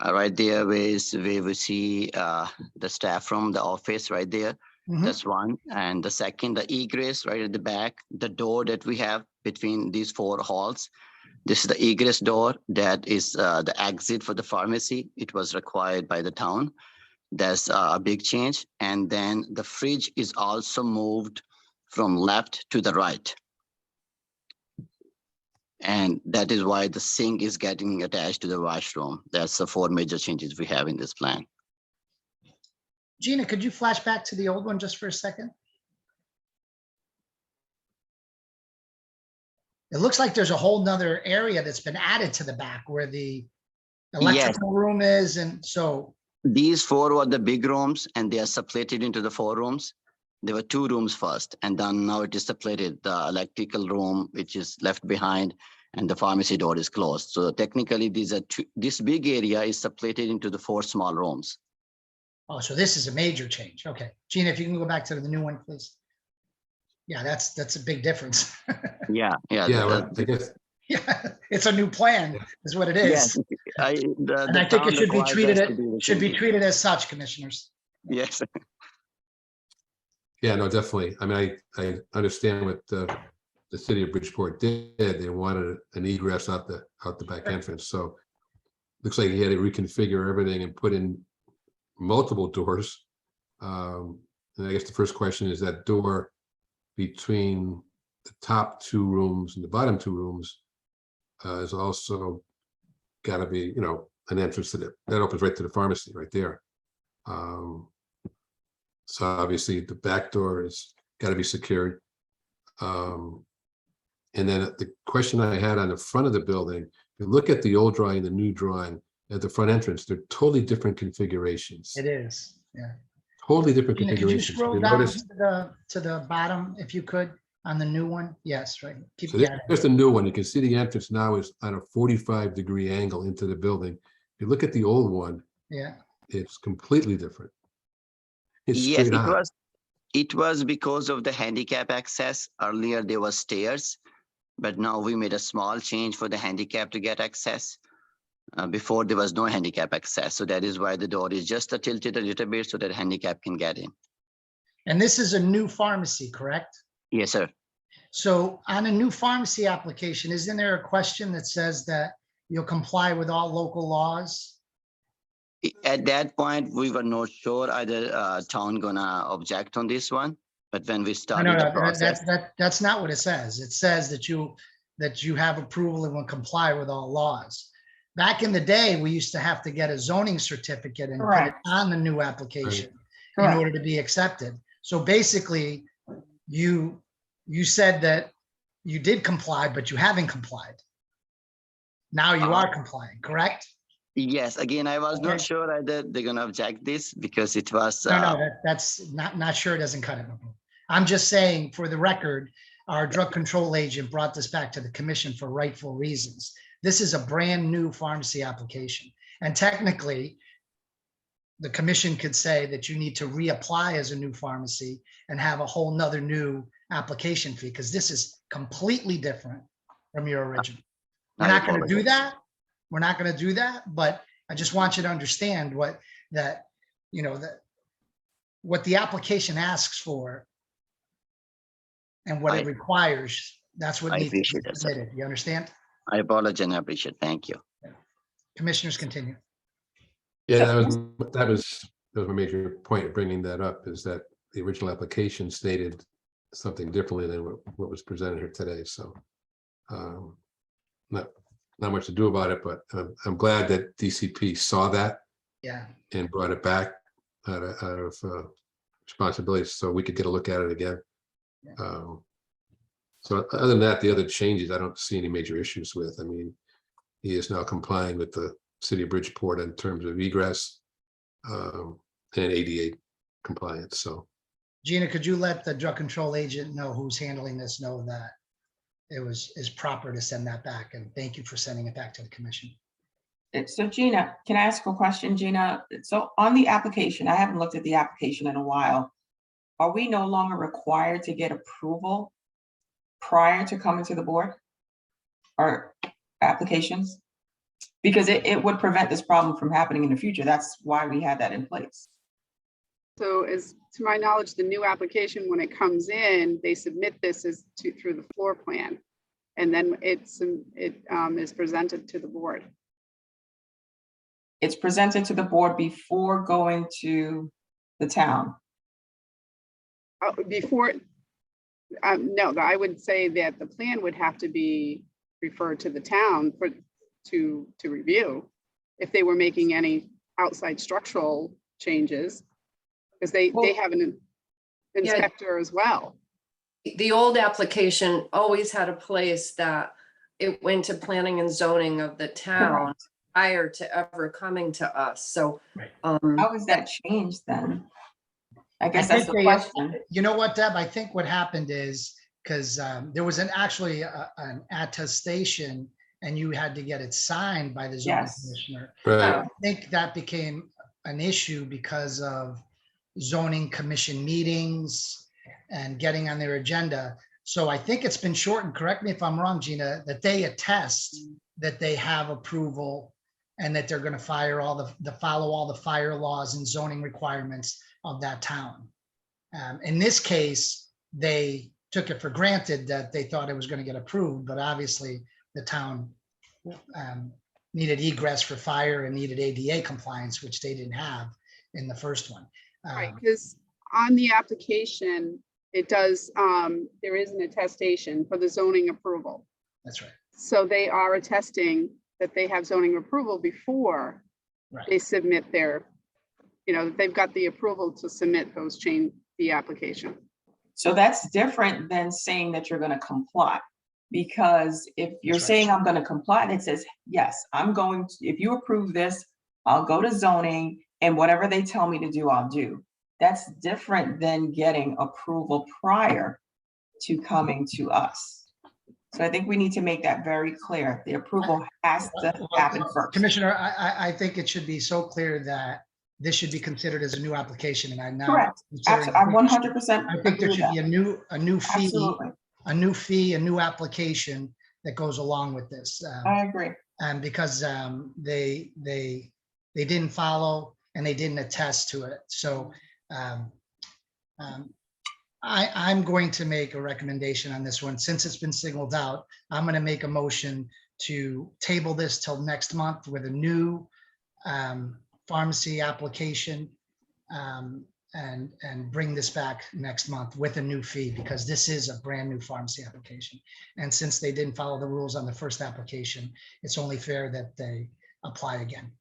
Right there is where we see the staff room, the office right there. Mhm. That's one. And the second, the egress right at the back, the door that we have between these 4 halls. This is the egress door that is the exit for the pharmacy. It was required by the town. That's a big change. And then the fridge is also moved from left to the right. And that is why the sink is getting attached to the washroom. That's the 4 major changes we have in this plan. Gina, could you flash back to the old one just for a second? It looks like there's a whole nother area that's been added to the back where the electrical room is, and so. These 4 were the big rooms and they are separated into the 4 rooms. There were 2 rooms first, and then now it is separated. The electrical room, which is left behind, and the pharmacy door is closed. So technically these are this big area is separated into the 4 small rooms. Oh, so this is a major change. Okay. Gina, if you can go back to the new one, please. Yeah, that's a big difference. Yeah. Yeah, well, I guess, Yeah, it's a new plan is what it is. Yes. And I think it should be treated as such, commissioners. Yes. yeah, no, definitely. I mean, I understand what the city of Bridgeport did. They wanted an egress out the back entrance. So looks like he had to reconfigure everything and put in multiple doors. And And I guess the first question is that door between the top two rooms and the bottom two rooms is also got to be, an entrance to that opens right to the pharmacy right there. So obviously the back door is got to be secured. And then the question I had on the front of the building, if you look at the old drawing, the new drawing, at the front entrance, they're totally different configurations. It is, yeah. Totally different Gina, could you configurations. scroll You down notice- to the bottom if you could on the new one? Yes, right. Keep So this that. is the new one. You can see the entrance now is on a 45-degree angle into the building. If you look at the old one, Yeah, it's completely different. It's Yes, straight on. it was because of the handicap access. Earlier there was stairs, but now we made a small change for the handicap to get access. Before there was no handicap access, so that is why the door is just tilted a little bit so that handicap can get in. and this is a new pharmacy, correct? Yes, sir. So on a new pharmacy application, isn't there a question that says that you'll comply with all local laws? At that point, we were not sure either town gonna object on this one, but when we No, started the process, that's not what it says. It says that you have approval and will comply with all laws. Back in the day, we used to have to get a zoning certificate and put it Correct. on the new application in Correct. order to be accepted. So basically, you said that you did comply, but you haven't complied. Now you are complying, correct? yes, again, I was Okay. not sure either they're gonna object this because it was. No, that's not sure, it doesn't cut it. I'm just saying, for the record, our drug control agent brought this back to the commission for rightful reasons. This is a brand new pharmacy application. And technically, the commission could say that you need to reapply as a new pharmacy and have a whole nother new application fee, because this is completely different from your original. We're I not going to do apologize. that. We're not going to do that, but I just want you to understand what the application asks for and what it requires. That's what I needs to be appreciate that, sir. submitted. You understand? I apologize and I appreciate. Thank you. Commissioners, continue. Yeah, that was my major point of bringing that up, is that the original application stated something differently than what was presented here today. So not much to do about it, but I'm glad that DCP saw that Yeah. and brought it back out of responsibility so we could get a look at it again. So other than that, the other changes, I don't see any major issues with. I mean, he is now complying with the city of Bridgeport in terms of egress and ADA compliance. So Gina, could you let the drug control agent know who's handling this know that is proper to send that back? And thank you for sending it back to the commission. So Gina, can I ask a question, Gina? So on the application, I haven't looked at the application in a while. Are we no longer required to get approval prior to coming to the board? Or applications? Because it would prevent this problem from happening in the future. That's why we had that in place. So as to my knowledge, the new application, when it comes in, they submit this through the floor plan. And then it is presented to the board. It's presented to the board before going to the town. Before, no, I would say that the plan would have to be referred to the town to review if they were making any outside structural changes, because they have an inspector as well. The old application always had a place that it went to planning and zoning of the town prior to ever coming to us. So How was that changed then? I guess I that's think the question. You know what, Deb? I think what happened is because there was actually an attestation and you had to get it signed by the zoning Yes. commissioner. right. I think that became an issue because of zoning commission meetings and getting on their agenda. So I think it's been shortened, correct me if I'm wrong, Gina, that they attest that they have approval and that they're going to follow all the fire laws and zoning requirements of that town. In this case, they took it for granted that they thought it was going to get approved, but obviously the town needed egress for fire and needed ADA compliance, which they didn't have in the first one. Right, because on the application, it does, there is an attestation for the zoning approval. That's right. So they are attesting that they have zoning approval before Right. they submit their, they've got the approval to submit the application. So that's different than saying that you're gonna comply. Because if you're That's right. saying I'm gonna comply, and it says, yes, I'm going, if you approve this, I'll go to zoning and whatever they tell me to do, I'll do. That's different than getting approval prior to coming to us. So I think we need to make that very clear. The approval has to happen first. Commissioner, I think it should be so clear that this should be considered as a new application, and I'm now. Correct. considering- I'm 100%. I think there agree should with be that. a new fee, Absolutely. a new application that goes along with this. I agree. And because they didn't follow and they didn't attest to it. So I'm going to make a recommendation on this one. Since it's been signaled out, I'm going to make a motion to table this till next month with a new pharmacy application and bring this back next month with a new fee, because this is a brand new pharmacy application. And since they didn't follow the rules on the first application, it's only fair that they apply again.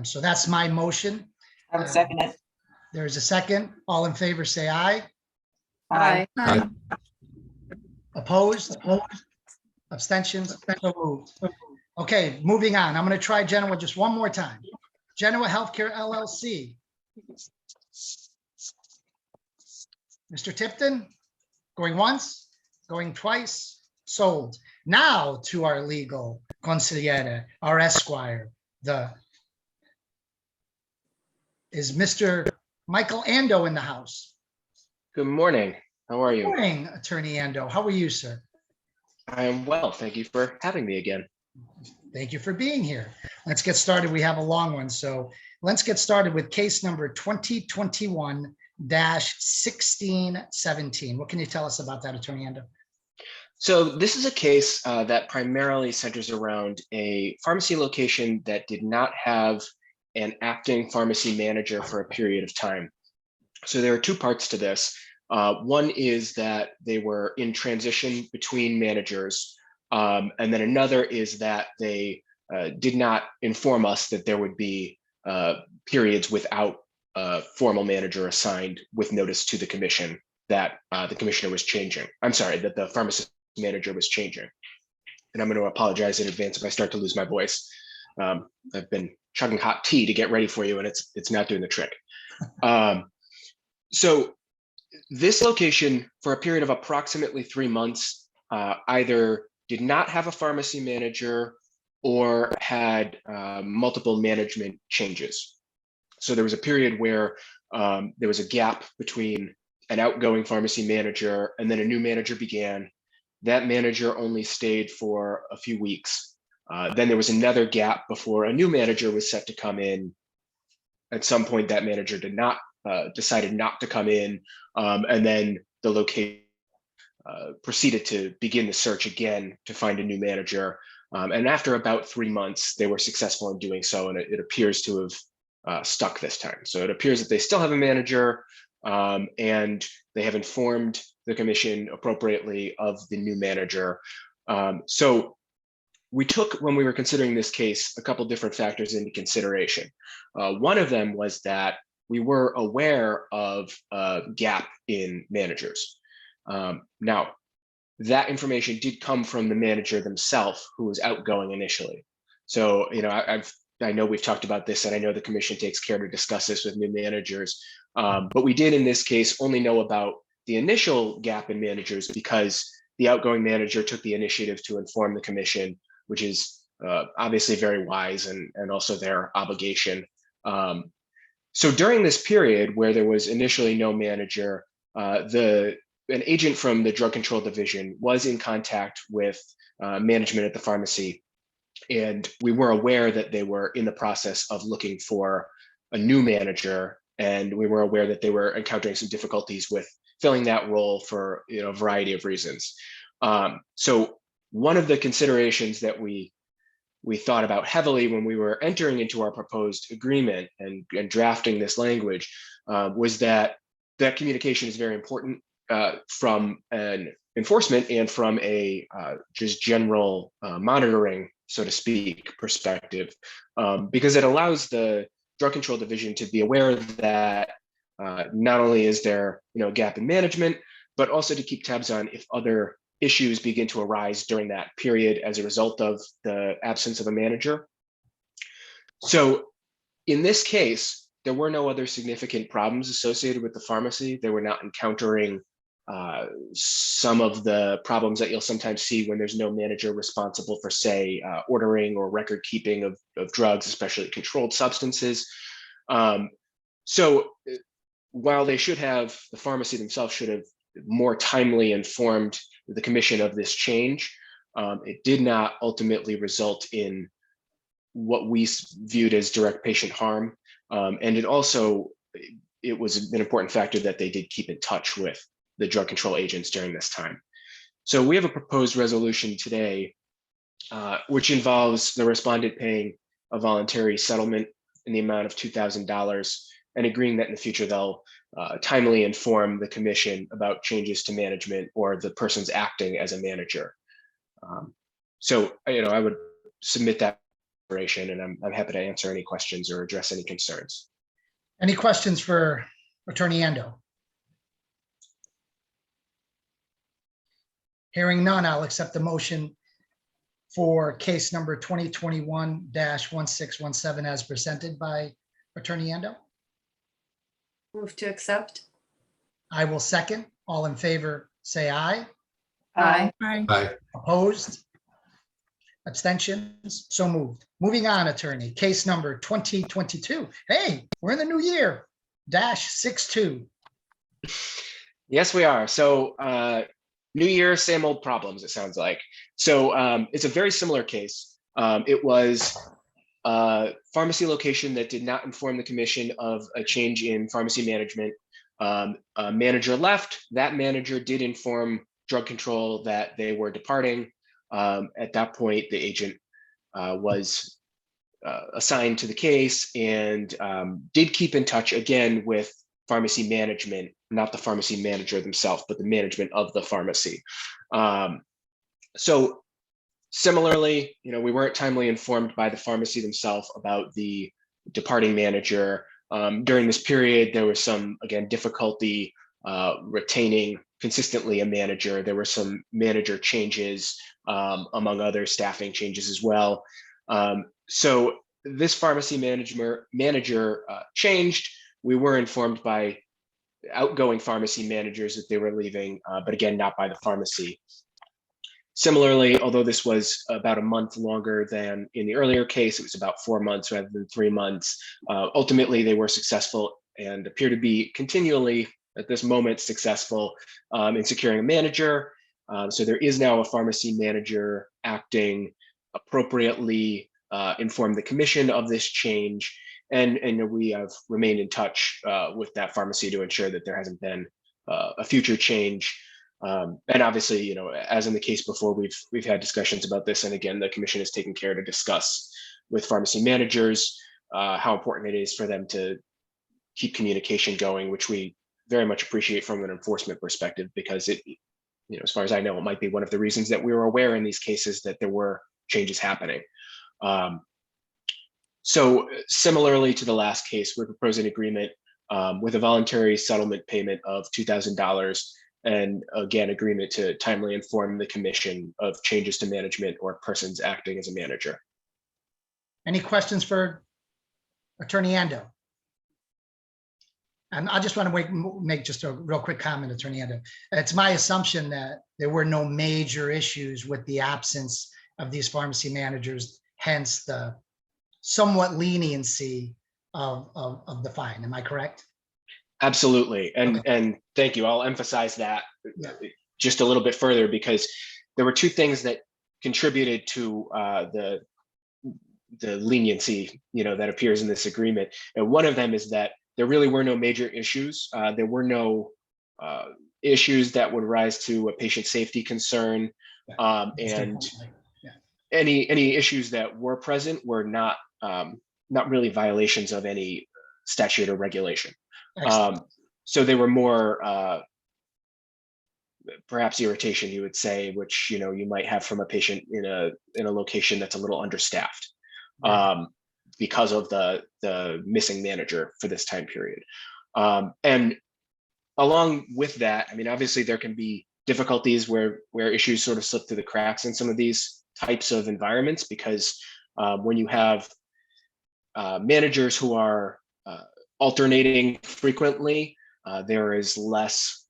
So that's my motion. I would second it. There's a second. All in favor, say aye. Aye. Aye. Opposed? Abstentions? So moved. Okay, moving on. I'm going to try Genoa just one more time. Genoa Healthcare LLC. Mr. Tipton, going once, going twice, sold. Now to our legal consigliere, our esquire, is Mr. Michael Ando in the house. Good morning. How are you? Morning, Attorney Ando. How are you, sir? I am well. Thank you for having me again. Thank you for being here. Let's get started. We have a long one. So let's get started with case number 2021-1617. What can you tell us about that, Attorney Ando? So this is a case that primarily centers around a pharmacy location that did not have an acting pharmacy manager for a period of time. So there are two parts to this. One is that they were in transition between managers. And then another is that they did not inform us that there would be periods without a formal manager assigned with notice to the commission that the commissioner was changing. I'm sorry, that the pharmacist manager was changing. And I'm going to apologize in advance if I start to lose my voice. I've been chugging hot tea to get ready for you, and it's not doing the trick. So this location, for a period of approximately 3 months, either did not have a pharmacy manager or had multiple management changes. So there was a period where there was a gap between an outgoing pharmacy manager and then a new manager began. That manager only stayed for a few weeks. Then there was another gap before a new manager was set to come in. At some point, that manager decided not to come in, and then the location proceeded to begin the search again to find a new manager. And after about 3 months, they were successful in doing so, and it appears to have stuck this time. So it appears that they still have a manager, and they have informed the commission appropriately of the new manager. So we took, when we were considering this case, a couple different factors into consideration. One of them was that we were aware of a gap in managers. Now, that information did come from the manager themselves, who was outgoing initially. So, I know we've talked about this, and I know the commission takes care to discuss this with new managers. But we did, in this case, only know about the initial gap in managers because the outgoing manager took the initiative to inform the commission, which is obviously very wise and also their obligation. So during this period where there was initially no manager, an agent from the Drug Control Division was in contact with management at the pharmacy, and we were aware that they were in the process of looking for a new manager, and we were aware that they were encountering some difficulties with filling that role for a variety of reasons. So one of the considerations that we thought about heavily when we were entering into our proposed agreement and drafting this language was that that communication is very important from an enforcement and from a just general monitoring, so to speak, perspective, because it allows the Drug Control Division to be aware that not only is there, a gap in management, but also to keep tabs on if other issues begin to arise during that period as a result of the absence of a manager. So in this case, there were no other significant problems associated with the pharmacy. They were not encountering some of the problems that you'll sometimes see when there's no manager responsible for, say, ordering or record keeping of drugs, especially controlled substances. So while they should have, the pharmacy themselves should have more timely informed the commission of this change, it did not ultimately result in what we viewed as direct patient harm. And it was an important factor that they did keep in touch with the drug control agents during this time. So we have a proposed resolution today, which involves the respondent paying a voluntary settlement in the amount of $2,000 and agreeing that in the future they'll timely inform the commission about changes to management or the person's acting as a manager. So, I would submit that and I'm happy to answer any questions or address any concerns. Any questions for Attorney Endo? Hearing none, I'll accept the motion for case number 2021-1617 as presented by Attorney Endo. Move to accept. I will second. All in favor, say aye. Aye. Aye. Opposed? Abstentions? So moved. Moving on, attorney. Case number 2022. Hey, we're in the new year. -62. Yes, we are. So new year, same old problems, it sounds like. So it's a very similar case. It was a pharmacy location that did not inform the commission of a change in pharmacy management. A manager left. That manager did inform drug control that they were departing. At that point, the agent was assigned to the case and did keep in touch again with pharmacy management, not the pharmacy manager themselves, but the management of the pharmacy. So similarly, we weren't timely informed by the pharmacy themselves about the departing manager. During this period, there was some, again, difficulty retaining consistently a manager. There were some manager changes, among other staffing changes as well. So this pharmacy manager changed. We were informed by outgoing pharmacy managers that they were leaving, but again, not by the pharmacy. Similarly, although this was about a month longer than in the earlier case, it was about 4 months rather than 3 months. Ultimately, they were successful and appear to be continually at this moment successful in securing a manager. So there is now a pharmacy manager acting appropriately, informed the commission of this change, and we have remained in touch with that pharmacy to ensure that there hasn't been a future change. And obviously, as in the case before, we've had discussions about this, and again, the commission has taken care to discuss with pharmacy managers how important it is for them to keep communication going, which we very much appreciate from an enforcement perspective, because it, as far as I know, it might be one of the reasons that we were aware in these cases that there were changes happening. So similarly to the last case, we're proposing an agreement with a voluntary settlement payment of $2,000, and again, agreement to timely inform the commission of changes to management or persons acting as a manager. Any questions for Attorney Endo? And I just want to make just a real quick comment, Attorney Endo. It's my assumption that there were no major issues with the absence of these pharmacy managers, hence the somewhat leniency of the fine. Am I correct? Absolutely. And thank you. I'll emphasize that just a little bit further, because there were two things that contributed to the leniency, that appears in this agreement. And one of them is that there really were no major issues. There were no issues that would rise to a patient safety concern. And any issues that were present were not really violations of any statute or regulation. So they were more perhaps irritation, you would say, which you might have from a patient in a location that's a little understaffed because of the missing manager for this time period. And along with that, I mean, obviously there can be difficulties where issues sort of slip through the cracks in some of these types of environments, because when you have managers who are alternating frequently, there is, let's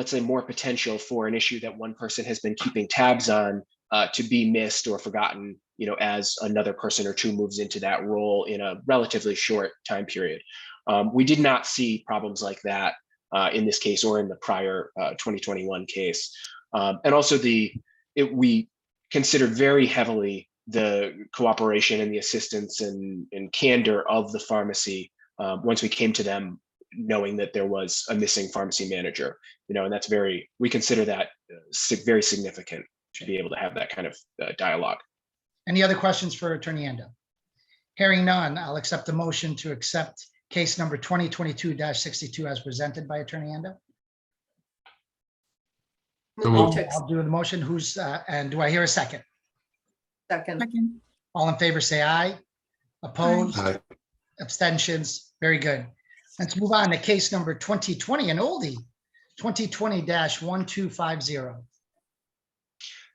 say, more potential for an issue that one person has been keeping tabs on to be missed or forgotten, as another person or two moves into that role in a relatively short time period. We did not see problems like that in this case or in the prior 2021 case. And also we considered very heavily the cooperation and the assistance and candor of the pharmacy once we came to them knowing that there was a missing pharmacy manager, and that's we consider that very significant to be able to have that kind of dialogue. Any other questions for Attorney Endo? Hearing none, I'll accept the motion to accept case number 2022-62 as presented by Attorney Endo. I'll do the motion. And do I hear a second? Second. All in favor, say aye. Opposed? Aye. Abstentions? Very good. Let's move on to case number 2020, an oldie, 2020-1250.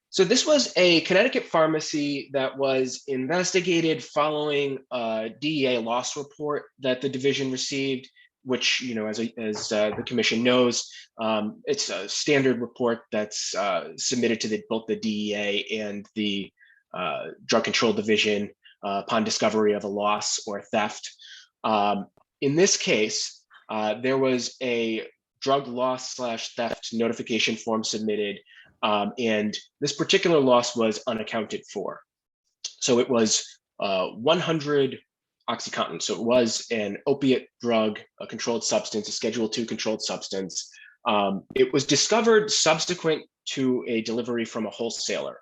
So this was a Connecticut pharmacy that was investigated following a DEA loss report that the division received, which, as the commission knows, it's a standard report that's submitted to both the DEA and the Drug Control Division upon discovery of a loss or theft. In this case, there was a drug loss / theft notification form submitted, and this particular loss was unaccounted for. So it was 100 OxyContin. So it was an opiate drug, a controlled substance, a Schedule II controlled substance. It was discovered subsequent to a delivery from a wholesaler,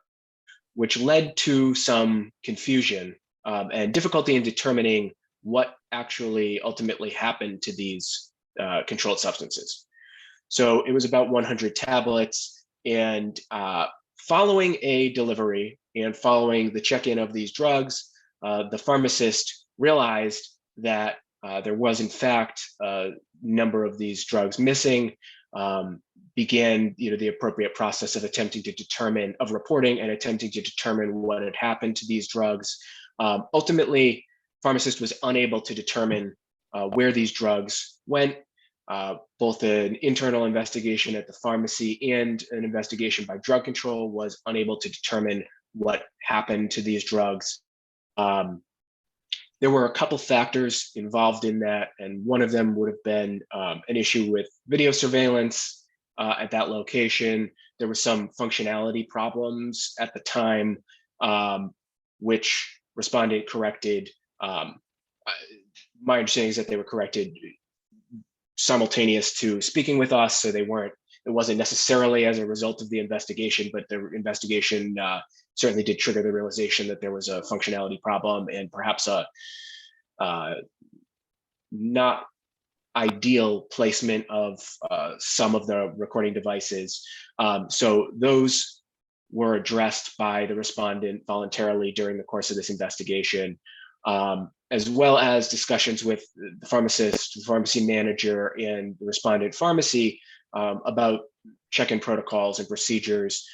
which led to some confusion and difficulty in determining what actually ultimately happened to these controlled substances. So it was about 100 tablets, and following a delivery and following the check-in of these drugs, the pharmacist realized that there was in fact a number of these drugs missing, began the appropriate process of reporting and attempting to determine what had happened to these drugs. Ultimately, pharmacist was unable to determine where these drugs went. Both an internal investigation at the pharmacy and an investigation by drug control was unable to determine what happened to these drugs. There were a couple factors involved in that, and one of them would have been an issue with video surveillance at that location. There were some functionality problems at the time, which respondent corrected. My understanding is that they were corrected simultaneous to speaking with us, so it wasn't necessarily as a result of the investigation, but the investigation certainly did trigger the realization that there was a functionality problem and perhaps a not ideal placement of some of the recording devices. So those were addressed by the respondent voluntarily during the course of this investigation, as well as discussions with the pharmacist, the pharmacy manager, and the respondent pharmacy about check-in protocols and procedures.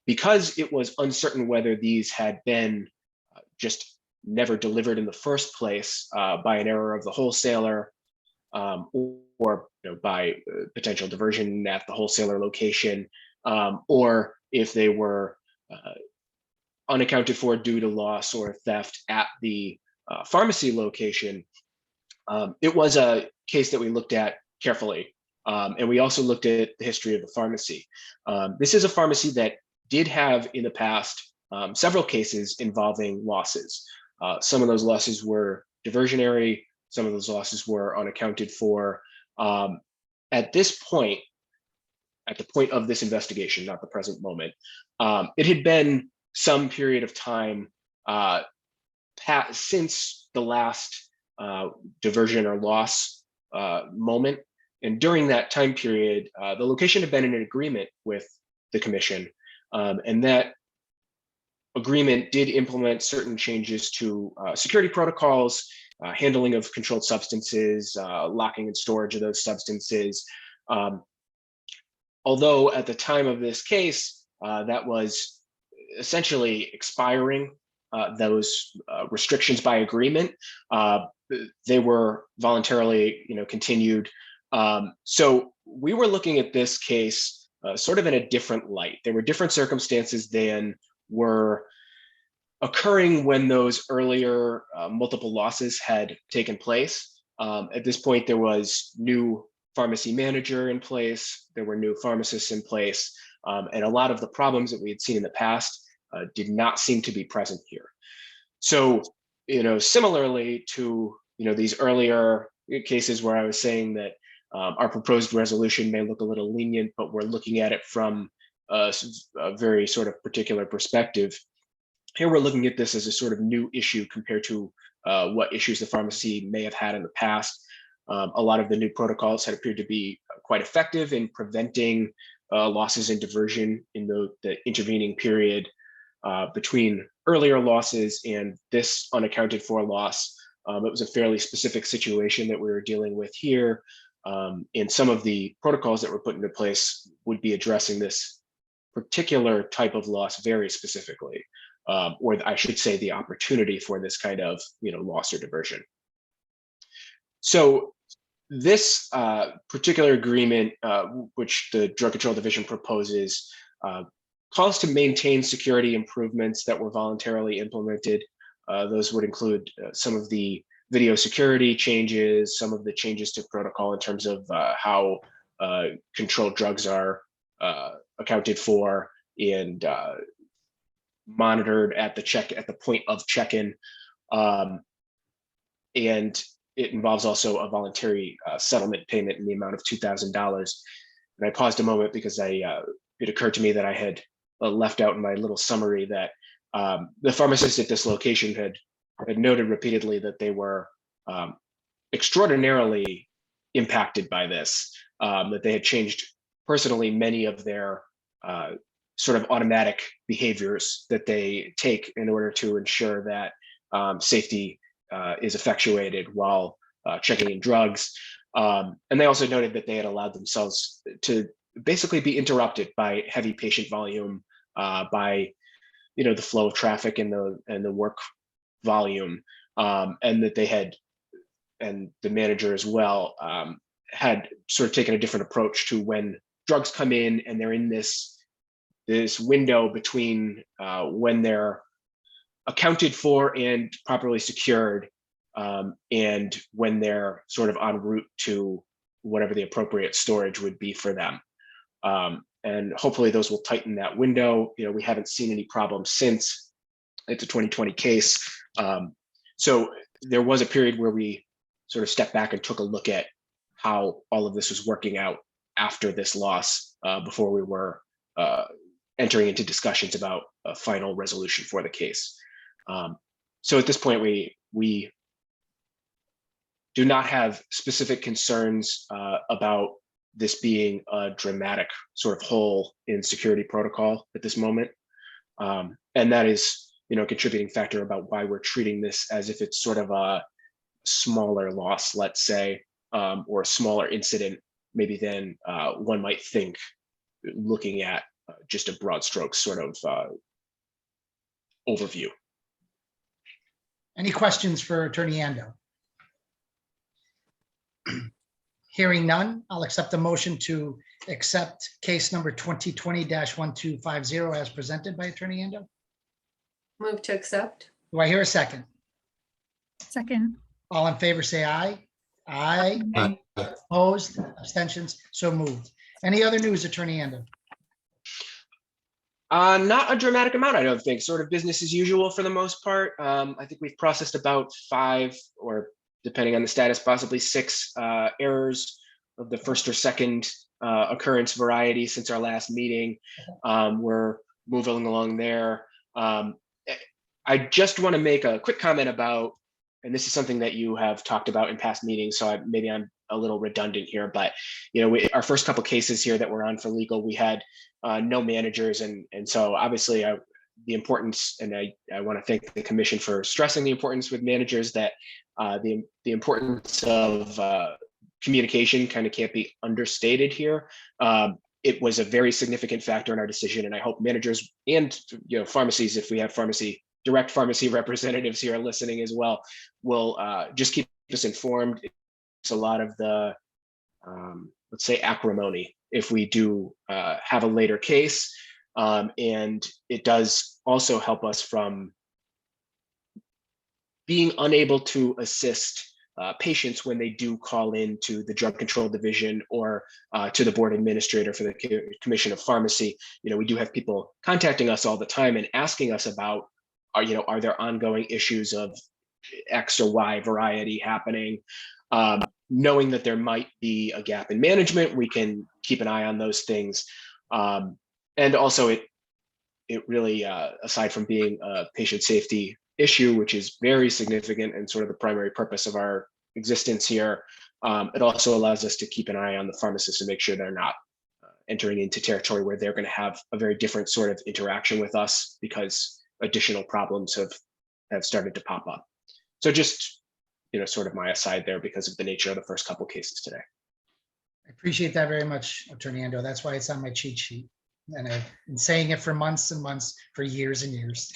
Because it was uncertain whether these had been just never delivered in the first place by an error of the wholesaler, or by potential diversion at the wholesaler location, or if they were unaccounted for due to loss or theft at the pharmacy location. It was a case that we looked at carefully, and we also looked at the history of the pharmacy. This is a pharmacy that did have in the past several cases involving losses. Some of those losses were diversionary, some of those losses were unaccounted for. At this point, at the point of this investigation, not the present moment, it had been some period of time since the last diversion or loss moment. And during that time period, the location had been in an agreement with the commission, and that agreement did implement certain changes to security protocols, handling of controlled substances, locking and storage of those substances. Although at the time of this case, that was essentially expiring, those restrictions by agreement, they were voluntarily, continued. So we were looking at this case sort of in a different light. There were different circumstances than were occurring when those earlier multiple losses had taken place. At this point, there was new pharmacy manager in place, there were new pharmacists in place, and a lot of the problems that we had seen in the past did not seem to be present here. So, similarly to these earlier cases where I was saying that our proposed resolution may look a little lenient, but we're looking at it from a very sort of particular perspective. Here we're looking at this as a sort of new issue compared to what issues the pharmacy may have had in the past. A lot of the new protocols had appeared to be quite effective in preventing losses and diversion in the intervening period between earlier losses and this unaccounted for loss. It was a fairly specific situation that we were dealing with here. And some of the protocols that were put into place would be addressing this particular type of loss very specifically, or I should say the opportunity for this kind of loss or diversion. So this particular agreement, which the Drug Control Division proposes, calls to maintain security improvements that were voluntarily implemented. Those would include some of the video security changes, some of the changes to protocol in terms of how controlled drugs are accounted for and monitored at the point of check-in. And it involves also a voluntary settlement payment in the amount of $2,000. And I paused a moment because it occurred to me that I had left out in my little summary that the pharmacists at this location had noted repeatedly that they were extraordinarily impacted by this, that they had changed personally many of their sort of automatic behaviors that they take in order to ensure that safety is effectuated while checking in drugs. And they also noted that they had allowed themselves to basically be interrupted by heavy patient volume, by the flow of traffic and the work volume, and that they had, and the manager as well, had sort of taken a different approach to when drugs come in and they're in this window between when they're accounted for and properly secured, and when they're sort of en route to whatever the appropriate storage would be for them. And hopefully those will tighten that window. We haven't seen any problems since. It's a 2020 case. So there was a period where we sort of stepped back and took a look at how all of this was working out after this loss, before we were entering into discussions about a final resolution for the case. So at this point, we do not have specific concerns about this being a dramatic sort of hole in security protocol at this moment. And that is, a contributing factor about why we're treating this as if it's sort of a smaller loss, let's say, or a smaller incident, maybe than one might think, looking at just a broad stroke sort of overview. Any questions for Attorney Ando? Hearing none, I'll accept the motion to accept case number 2020-1250 as presented by Attorney Ando. Move to accept. Do I hear a second? Second. All in favor, say aye. Aye. Opposed, abstentions, so moved. Any other news, Attorney Ando? Not a dramatic amount, I don't think. Sort of business as usual for the most part. I think we've processed about 5, or depending on the status, possibly 6 errors of the first or second occurrence variety since our last meeting. We're moving along there. I just want to make a quick comment about, and this is something that you have talked about in past meetings, so maybe I'm a little redundant here, but our first couple cases here that we're on for legal, we had no managers, and so obviously the importance, and I want to thank the commission for stressing the importance with managers, that the importance of communication kind of can't be understated here. It was a very significant factor in our decision, and I hope managers and pharmacies, if we have direct pharmacy representatives here listening as well, will just keep us informed. It's a lot of the let's say acrimony if we do have a later case, and it does also help us from being unable to assist patients when they do call in to the drug control division or to the board administrator for the Commission of Pharmacy. We do have people contacting us all the time and asking us about, are there ongoing issues of X or Y variety happening? Knowing that there might be a gap in management, we can keep an eye on those things. And also it really, aside from being a patient safety issue, which is very significant and sort of the primary purpose of our existence here, it also allows us to keep an eye on the pharmacists and make sure they're not entering into territory where they're going to have a very different sort of interaction with us because additional problems have started to pop up. So just, sort of my aside there because of the nature of the first couple cases today. I appreciate that very much, Attorney Endo. That's why it's on my cheat sheet. And I've been saying it for months and months, for years and years.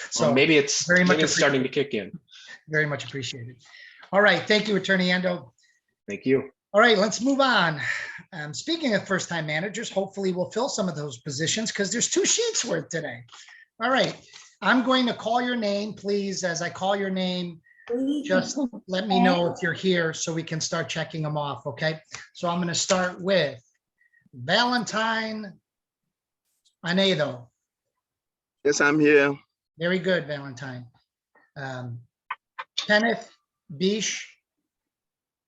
So maybe it's very much starting to kick in. Very much appreciated. All right, thank you, Attorney Endo. Thank you. All right, let's move on. Speaking of first-time managers, hopefully we'll fill some of those positions because there's 2 sheets worth today. All right, I'm going to call your name, please. As I call your name, just let me know if you're here so we can start checking them off, okay? So I'm going to start with Valentine Anedo. Yes, I'm here. Very good, Valentine. Kenneth Bish.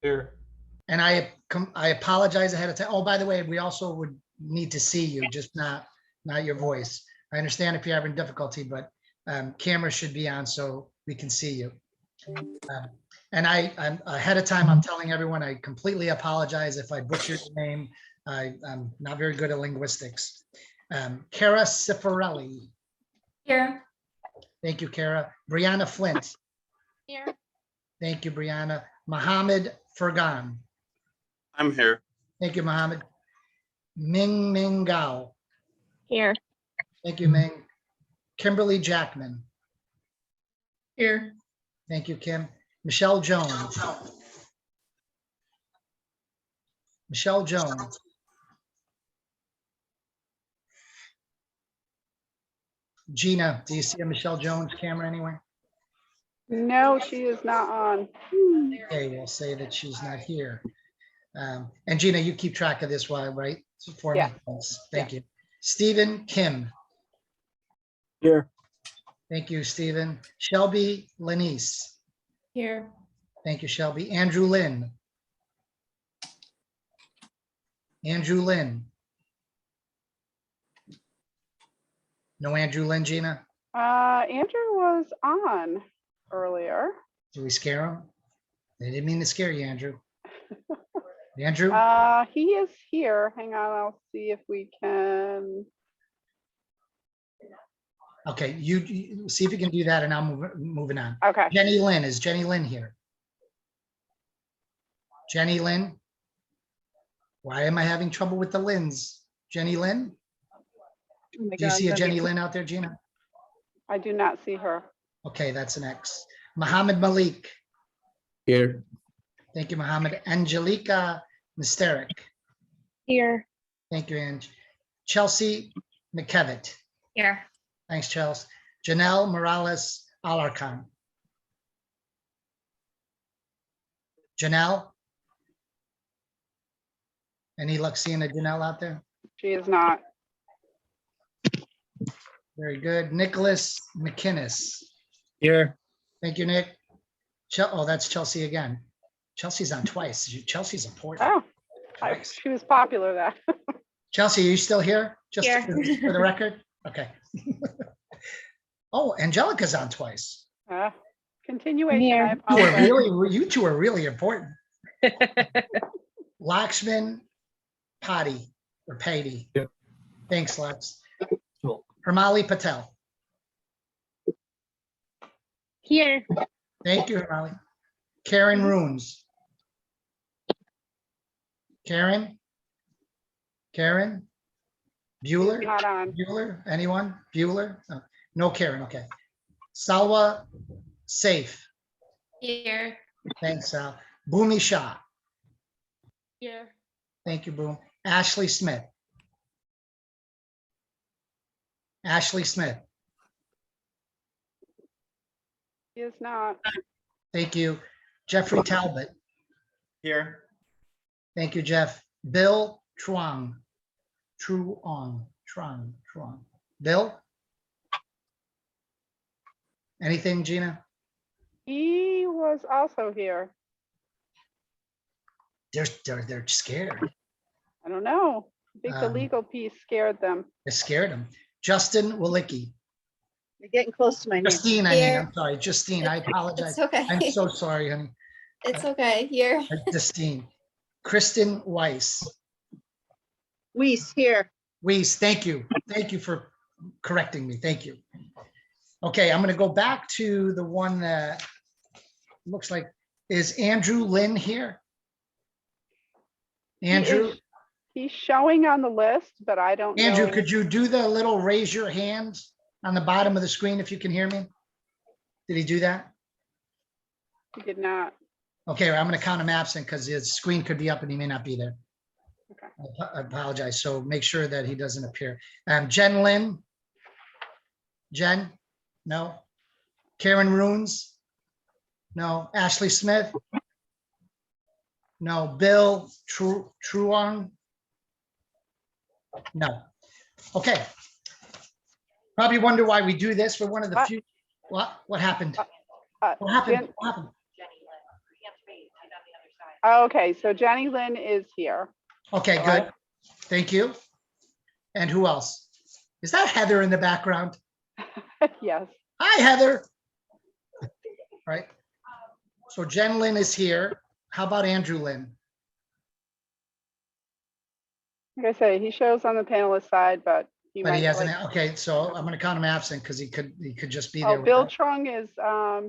Here. And I apologize ahead of time. Oh, by the way, we also would need to see you, just not your voice. I understand if you're having difficulty, but camera should be on so we can see you. And I'm ahead of time, I'm telling everyone, I completely apologize if I butchered your name. I'm not very good at linguistics. Kara Cifarelli. Here. Thank you, Kara. Brianna Flint. Here. Thank you, Brianna. Mohammed Furgan. I'm here. Thank you, Mohammed. Ming Gao. Here. Thank you, Ming. Kimberly Jackman. Here. Thank you, Kim. Michelle Jones. Michelle Jones. Gina, do you see a Michelle Jones camera anywhere? No, she is not on. Okay, we'll say that she's not here. And Gina, you keep track of this while, right? For me. Yeah. Thank you. Stephen Kim. Here. Thank you, Stephen. Shelby Lenise. Here. Thank you, Shelby. Andrew Lynn. Andrew Lynn. No Andrew Lynn, Gina? Andrew was on earlier. Did we scare him? They didn't mean to scare you, Andrew. Andrew? He is here. Hang on, I'll see if we can. Okay, you see if you can do that and I'm moving on. Okay. Jenny Lynn, is Jenny Lynn here? Jenny Lynn? Why am I having trouble with the Lynns? Jenny Lynn? Oh my Do you God, see a that'd be Jenny cool. Lynn out there, Gina? I do not see her. Okay, that's an X. Mohammed Malik. Here. Thank you, Mohammed. Angelica Misterik. Here. Thank you, Ange. Chelsea McKevitt. Here. Thanks, Chelsea. Janelle Morales Alarcon. Janelle? Any luck seeing a Janelle out there? She is not. Very good. Nicholas McInnes. Here. Thank you, Nick. Oh, that's Chelsea again. Chelsea's on twice. Chelsea's important. Oh, Twice. she was popular that. Chelsea, are you still here? Just Here. for the record? Okay. Oh, Angelica's on twice. Continuation. Here. I You apologize. two are really important. Lakshman Patti or Patty. Yep. Thanks, Lex. Cool. Hermali Patel. Here. Thank you, Hermali. Karen Runes. Karen? Karen? Bueller? Not on. Bueller? Anyone? Bueller? No. No Karen, okay. Salwa Safe. Here. Thanks, Sal. Bhumi Shah. Here. Thank you, Boom. Ashley Smith. Ashley Smith. He is not. Thank you. Jeffrey Talbot. Here. Thank you, Jeff. Bill Truong. Truong. Bill? Anything, Gina? He was also here. They're scared. I don't know. I think the Um, legal piece scared them. It scared them. Justin Walicki. You're getting close to my name. Justine, I'm sorry, Justine, I It's apologize. okay. I'm so sorry, honey. It's okay. Here. Justine. Kristen Weiss. Weiss, here. Weiss, thank you. Thank you for correcting me. Thank you. Okay, I'm going to go back to the one that looks like, is Andrew Lynn here? He Andrew, is- He's showing on the list, but I don't know. Andrew, could you do the little raise your hand on the bottom of the screen if you can hear me? Did he do that? He did not. Okay, I'm going to count him absent because his screen could be up and he may not be there. Okay. I apologize. So make sure that he doesn't appear. Jen Lynn? Jen? No. Karen Runes? No. Ashley Smith? No. Bill Truong? No. Okay. Probably wonder why we do this. We're one of the What? few. What happened? Uh, What happened? Jen- What happened? Okay, so Jenny Lynn is here. Okay, All good. right. Thank you. And who else? Is that Heather in the background? Yes. Hi, Heather. Right. So Jen Lynn is here. How about Andrew Lynn? Like I say, he shows on the panelist side, but he But might. he hasn't, like- okay, so I'm gonna count him absent because he could just be Oh, there. Bill with us. Trung is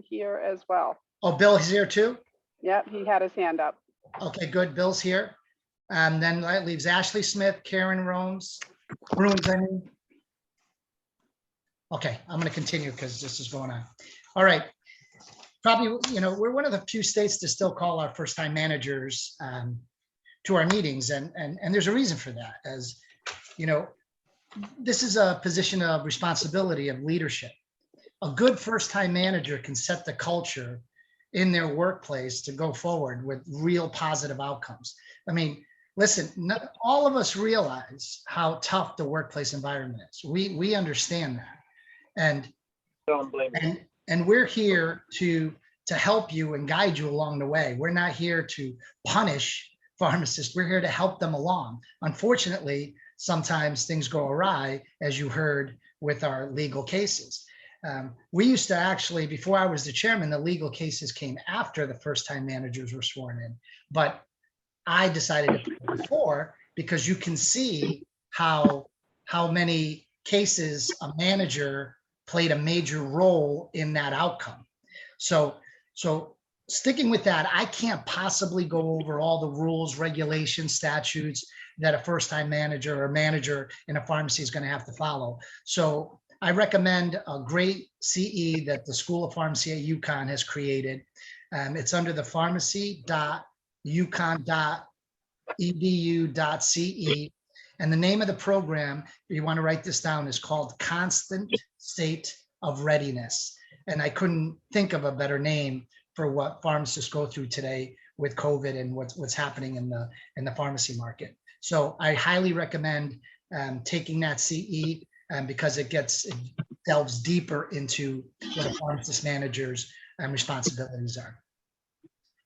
here as well. Oh, Bill is here too? Yep, he had his hand up. Okay, good. Bill's here. Then that leaves Ashley Smith, Karen Runes, I mean. Okay, I'm gonna continue because this is going on. All right. Probably, we're one of the few states to still call our first-time managers to our meetings, and there's a reason for that. As this is a position of responsibility, of leadership. A good first-time manager can set the culture in their workplace to go forward with real positive outcomes. I mean, listen, all of us realize how tough the workplace environment is. We understand that. And Don't blame me. and we're here to help you and guide you along the way. We're not here to punish pharmacists. We're here to help them along. Unfortunately, sometimes things go awry, as you heard with our legal cases. We used to actually, before I was the chairman, the legal cases came after the first-time managers were sworn in. But I decided to put it before because you can see how many cases a manager played a major role in that outcome. So sticking with that, I can't possibly go over all the rules, regulations, statutes that a first-time manager or manager in a pharmacy is going to have to follow. So I recommend a great CE that the School of Pharmacy at UConn has created. It's under the pharmacy.uconn.edu.ce. And the name of the program, if you want to write this down, is called Constant State of Readiness. And I couldn't think of a better name for what pharmacists go through today with COVID and what's happening in the pharmacy market. So I highly recommend taking that CE because it delves deeper into what a pharmacist manager's responsibilities are.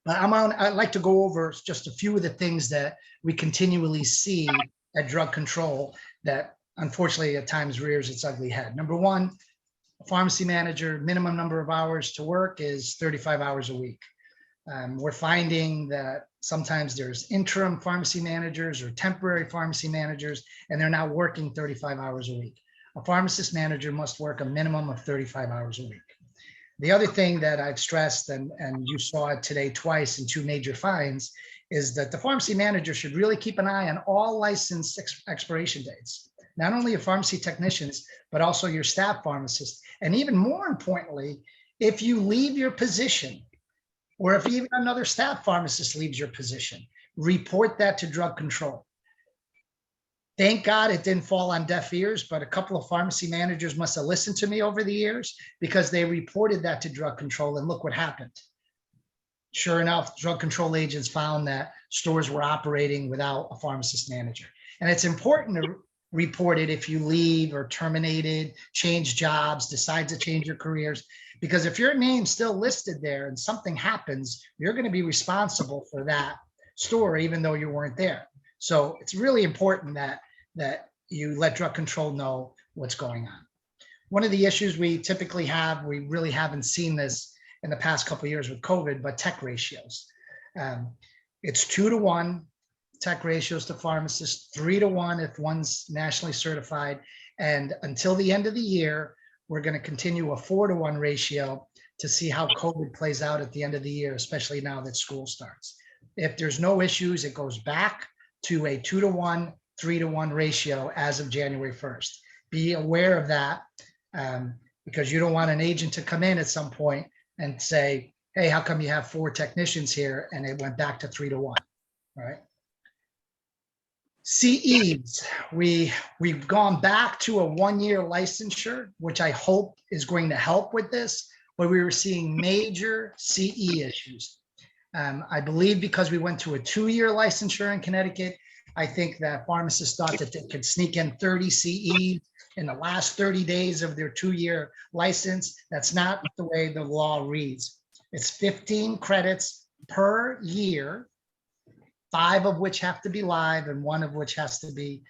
But I'd like to go over just a few of the things that we continually see at drug control that unfortunately at times rears its ugly head. Number one, a pharmacy manager minimum number of hours to work is 35 hours a week. We're finding that Sometimes there's interim pharmacy managers or temporary pharmacy managers, and they're not working 35 hours a week. A pharmacist manager must work a minimum of 35 hours a week. The other thing that I've stressed, and you saw it today twice in 2 major fines, is that the pharmacy manager should really keep an eye on all license expiration dates, not only of pharmacy technicians, but also your staff pharmacists. And even more importantly, if you leave your position, or if even another staff pharmacist leaves your position, report that to drug control. Thank God it didn't fall on deaf ears, but a couple of pharmacy managers must have listened to me over the years, because they reported that to drug control, and look what happened. Sure enough, drug control agents found that stores were operating without a pharmacist manager. And it's important to report it if you leave or terminated, change jobs, decide to change your careers, because if your name's still listed there and something happens, you're going to be responsible for that store, even though you weren't there. So it's really important that you let drug control know what's going on. One of the issues we typically have, we really haven't seen this in the past couple of years with COVID, but tech ratios. It's 2-to-1 tech ratios to pharmacists, 3-to-1 if one's nationally certified. And until the end of the year, we're going to continue a 4-to-1 ratio to see how COVID plays out at the end of the year, especially now that school starts. If there's no issues, it goes back to a 2-to-1, 3-to-1 ratio as of January 1st. Be aware of that, because you don't want an agent to come in at some point and say, hey, how come you have 4 technicians here? And it went back to 3-to-1, all right? CEs, we've gone back to a 1-year licensure, which I hope is going to help with this, but we were seeing major CE issues. I believe because we went to a 2-year licensure in Connecticut, I think that pharmacists thought that they could sneak in 30 CE in the last 30 days of their 2-year license. That's not the way the law reads. It's 15 credits per year, 5 of which have to be live and 1 of which has to be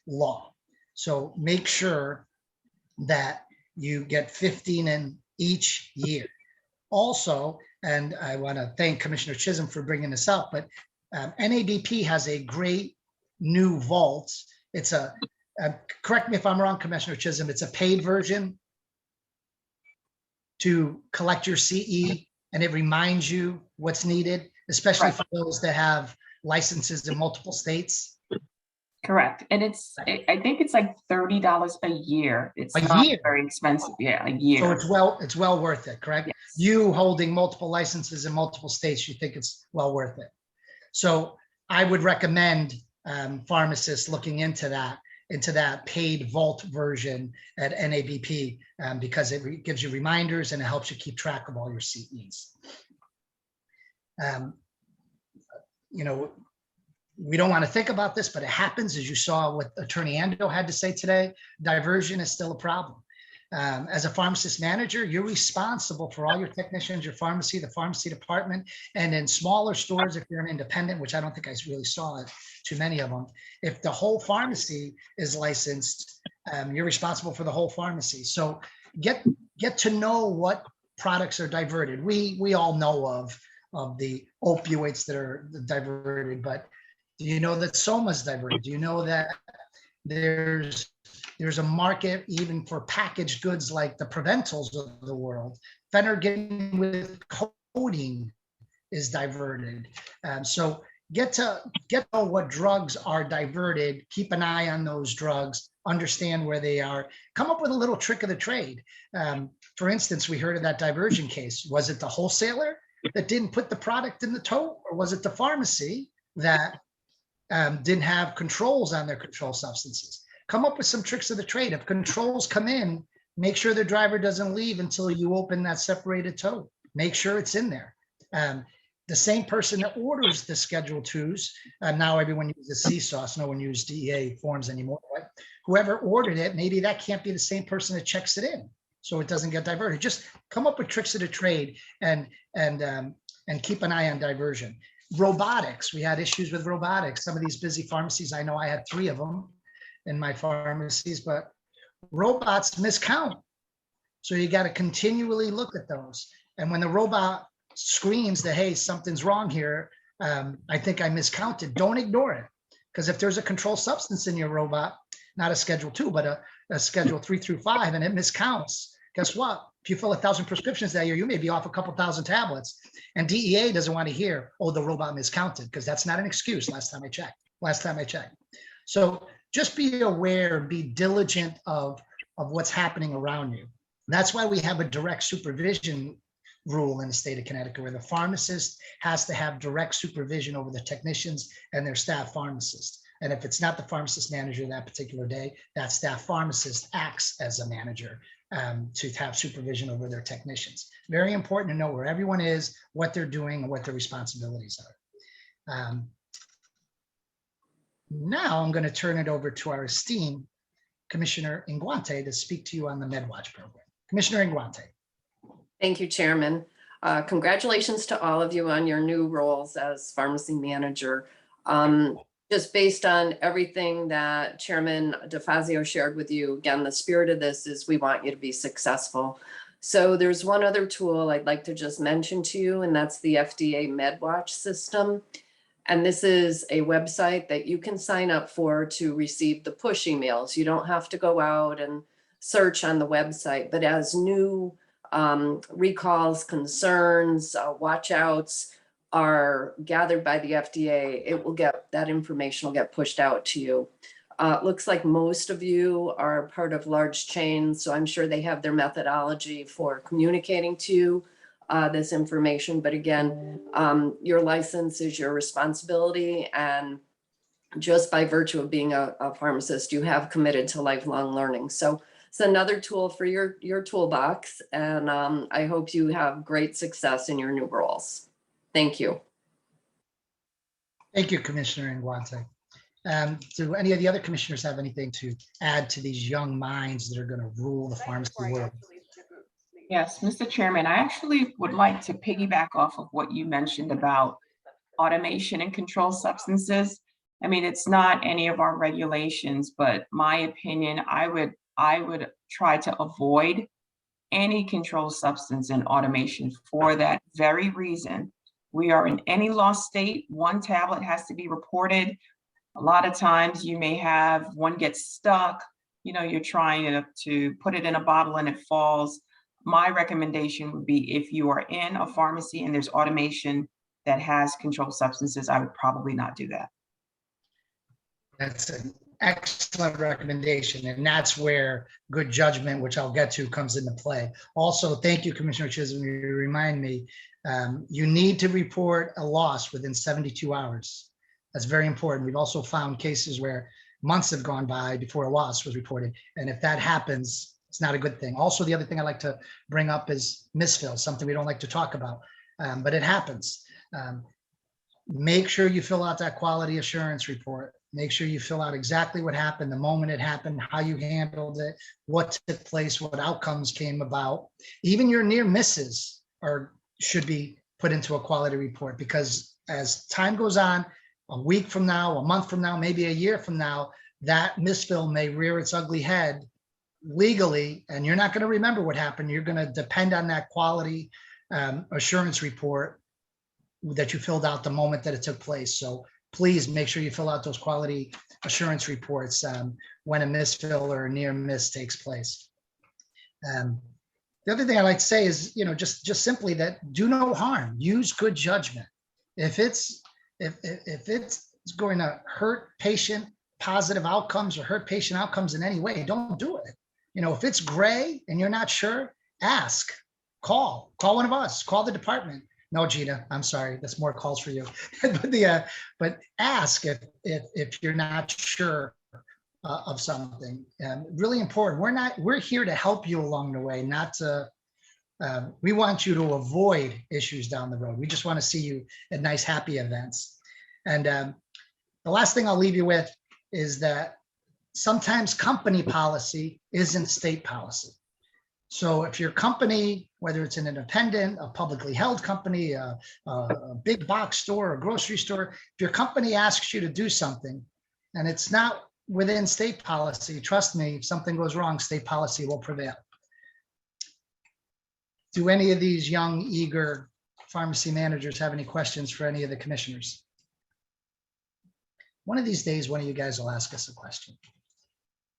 law. So make sure that you get 15 in each year. Also, and I want to thank Commissioner Chisholm for bringing this up, but NABP has a great new vault. It's a, correct me if I'm wrong, Commissioner Chisholm, it's a paid version to collect your CE, and it reminds you what's needed, especially for those that have licenses in multiple states. Correct. And I think it's like $30 a year. It's A not year? very expensive. Yeah, a So year. it's well worth it, correct? Yes. You holding multiple licenses in multiple states, you think it's well worth it. So I would recommend pharmacists looking into that paid vault version at NABP, because it gives you reminders and it helps you keep track of all your CEs. You know, we don't want to think about this, but it happens, as you saw what Attorney Ando had to say today. Diversion is still a problem. As a pharmacist manager, you're responsible for all your technicians, your pharmacy, the pharmacy department, and in smaller stores, if you're an independent, which I don't think I really saw it, too many of them. If the whole pharmacy is licensed, you're responsible for the whole pharmacy. So get to know what products are diverted. We all know of the opioids that are diverted, but do you know that Soma is diverted? Do you know that there's a market even for packaged goods like the Preventals of the world? Phenergan with codeine is diverted. So get to know what drugs are diverted, keep an eye on those drugs, understand where they are, come up with a little trick of the trade. For instance, we heard of that diversion case. Was it the wholesaler that didn't put the product in the tote, or was it the pharmacy that didn't have controls on their controlled substances? Come up with some tricks of the trade. If controls come in, make sure the driver doesn't leave until you open that separated tote. Make sure it's in there. The same person that orders the Schedule IIs, now everyone uses CSAUS, no one uses DEA forms anymore, right? Whoever ordered it, maybe that can't be the same person that checks it in, so it doesn't get diverted. Just come up with tricks of the trade and keep an eye on diversion. Robotics, we had issues with robotics. Some of these busy pharmacies, I know I had 3 of them in my pharmacies, but robots miscount. So you got to continually look at those. And when the robot screams that, hey, something's wrong here, I think I miscounted. Don't ignore it. Because if there's a controlled substance in your robot, not a Schedule 2, but a Schedule 3 through 5, and it miscounts, guess what? If you fill 1,000 prescriptions that year, you may be off a couple thousand tablets. And DEA doesn't want to hear, oh, the robot miscounted, because that's not an excuse last time I checked. So just be aware, be diligent of what's happening around you. That's why we have a direct supervision rule in the state of Connecticut, where the pharmacist has to have direct supervision over the technicians and their staff pharmacists. And if it's not the pharmacist manager that particular day, that staff pharmacist acts as a manager to have supervision over their technicians. Very important to know where everyone is, what they're doing, and what their responsibilities are. Now I'm going to turn it over to our esteemed Commissioner Inguante to speak to you on the MedWatch program. Commissioner Inguante. Thank you, Chairman. Congratulations to all of you on your new roles as pharmacy manager. Just based on everything that Chairman DeFazio shared with you, again, the spirit of this is we want you to be successful. So there's one other tool I'd like to just mention to you, and that's the FDA MedWatch system. And this is a website that you can sign up for to receive the push emails. You don't have to go out and search on the website, but as new recalls, concerns, watch outs are gathered by the FDA, that information will get pushed out to you. It looks like most of you are part of large chains, so I'm sure they have their methodology for communicating to you this information. But again, your license is your responsibility, and just by virtue of being a pharmacist, you have committed to lifelong learning. So it's another tool for your toolbox, and I hope you have great success in your new roles. Thank you. Thank you, Commissioner Inguante. Do any of the other commissioners have anything to add to these young minds that are going to rule the pharmacy world? Yes, Mr. Chairman, I actually would like to piggyback off of what you mentioned about automation and controlled substances. I mean, it's not any of our regulations, but my opinion, I would try to avoid any controlled substance in automation for that very reason. We are in any law state, one tablet has to be reported. A lot of times you may have one gets stuck, you're trying to put it in a bottle and it falls. My recommendation would be if you are in a pharmacy and there's automation that has controlled substances, I would probably not do that. That's an excellent recommendation, and that's where good judgment, which I'll get to, comes into play. Also, thank you, Commissioner Chisholm. You remind me, you need to report a loss within 72 hours. That's very important. We've also found cases where months have gone by before a loss was reported, and if that happens, it's not a good thing. Also, the other thing I like to bring up is misfill, something we don't like to talk about, but it happens. Make sure you fill out that quality assurance report. Make sure you fill out exactly what happened, the moment it happened, how you handled it, what took place, what outcomes came about. Even your near misses should be put into a quality report, because as time goes on, a week from now, a month from now, maybe a year from now, that misfill may rear its ugly head legally, and you're not going to remember what happened. You're going to depend on that quality assurance report that you filled out the moment that it took place. So please make sure you fill out those quality assurance reports when a misfill or a near miss takes place. The other thing I like to say is, just simply that do no harm. Use good judgment. If it's going to hurt patient positive outcomes or hurt patient outcomes in any way, don't do it. If it's gray and you're not sure, ask, call one of us, call the department. No, Gina, I'm sorry. That's more calls for you. but ask if you're not sure of something. Really important. We're here to help you along the way, not to. We want you to avoid issues down the road. We just want to see you at nice, happy events. And the last thing I'll leave you with is that sometimes company policy isn't state policy. So if your company, whether it's an independent, a publicly held company, a big box store, a grocery store, if your company asks you to do something and it's not within state policy, trust me, if something goes wrong, state policy will prevail. Do any of these young, eager pharmacy managers have any questions for any of the commissioners? One of these days, one of you guys will ask us a question.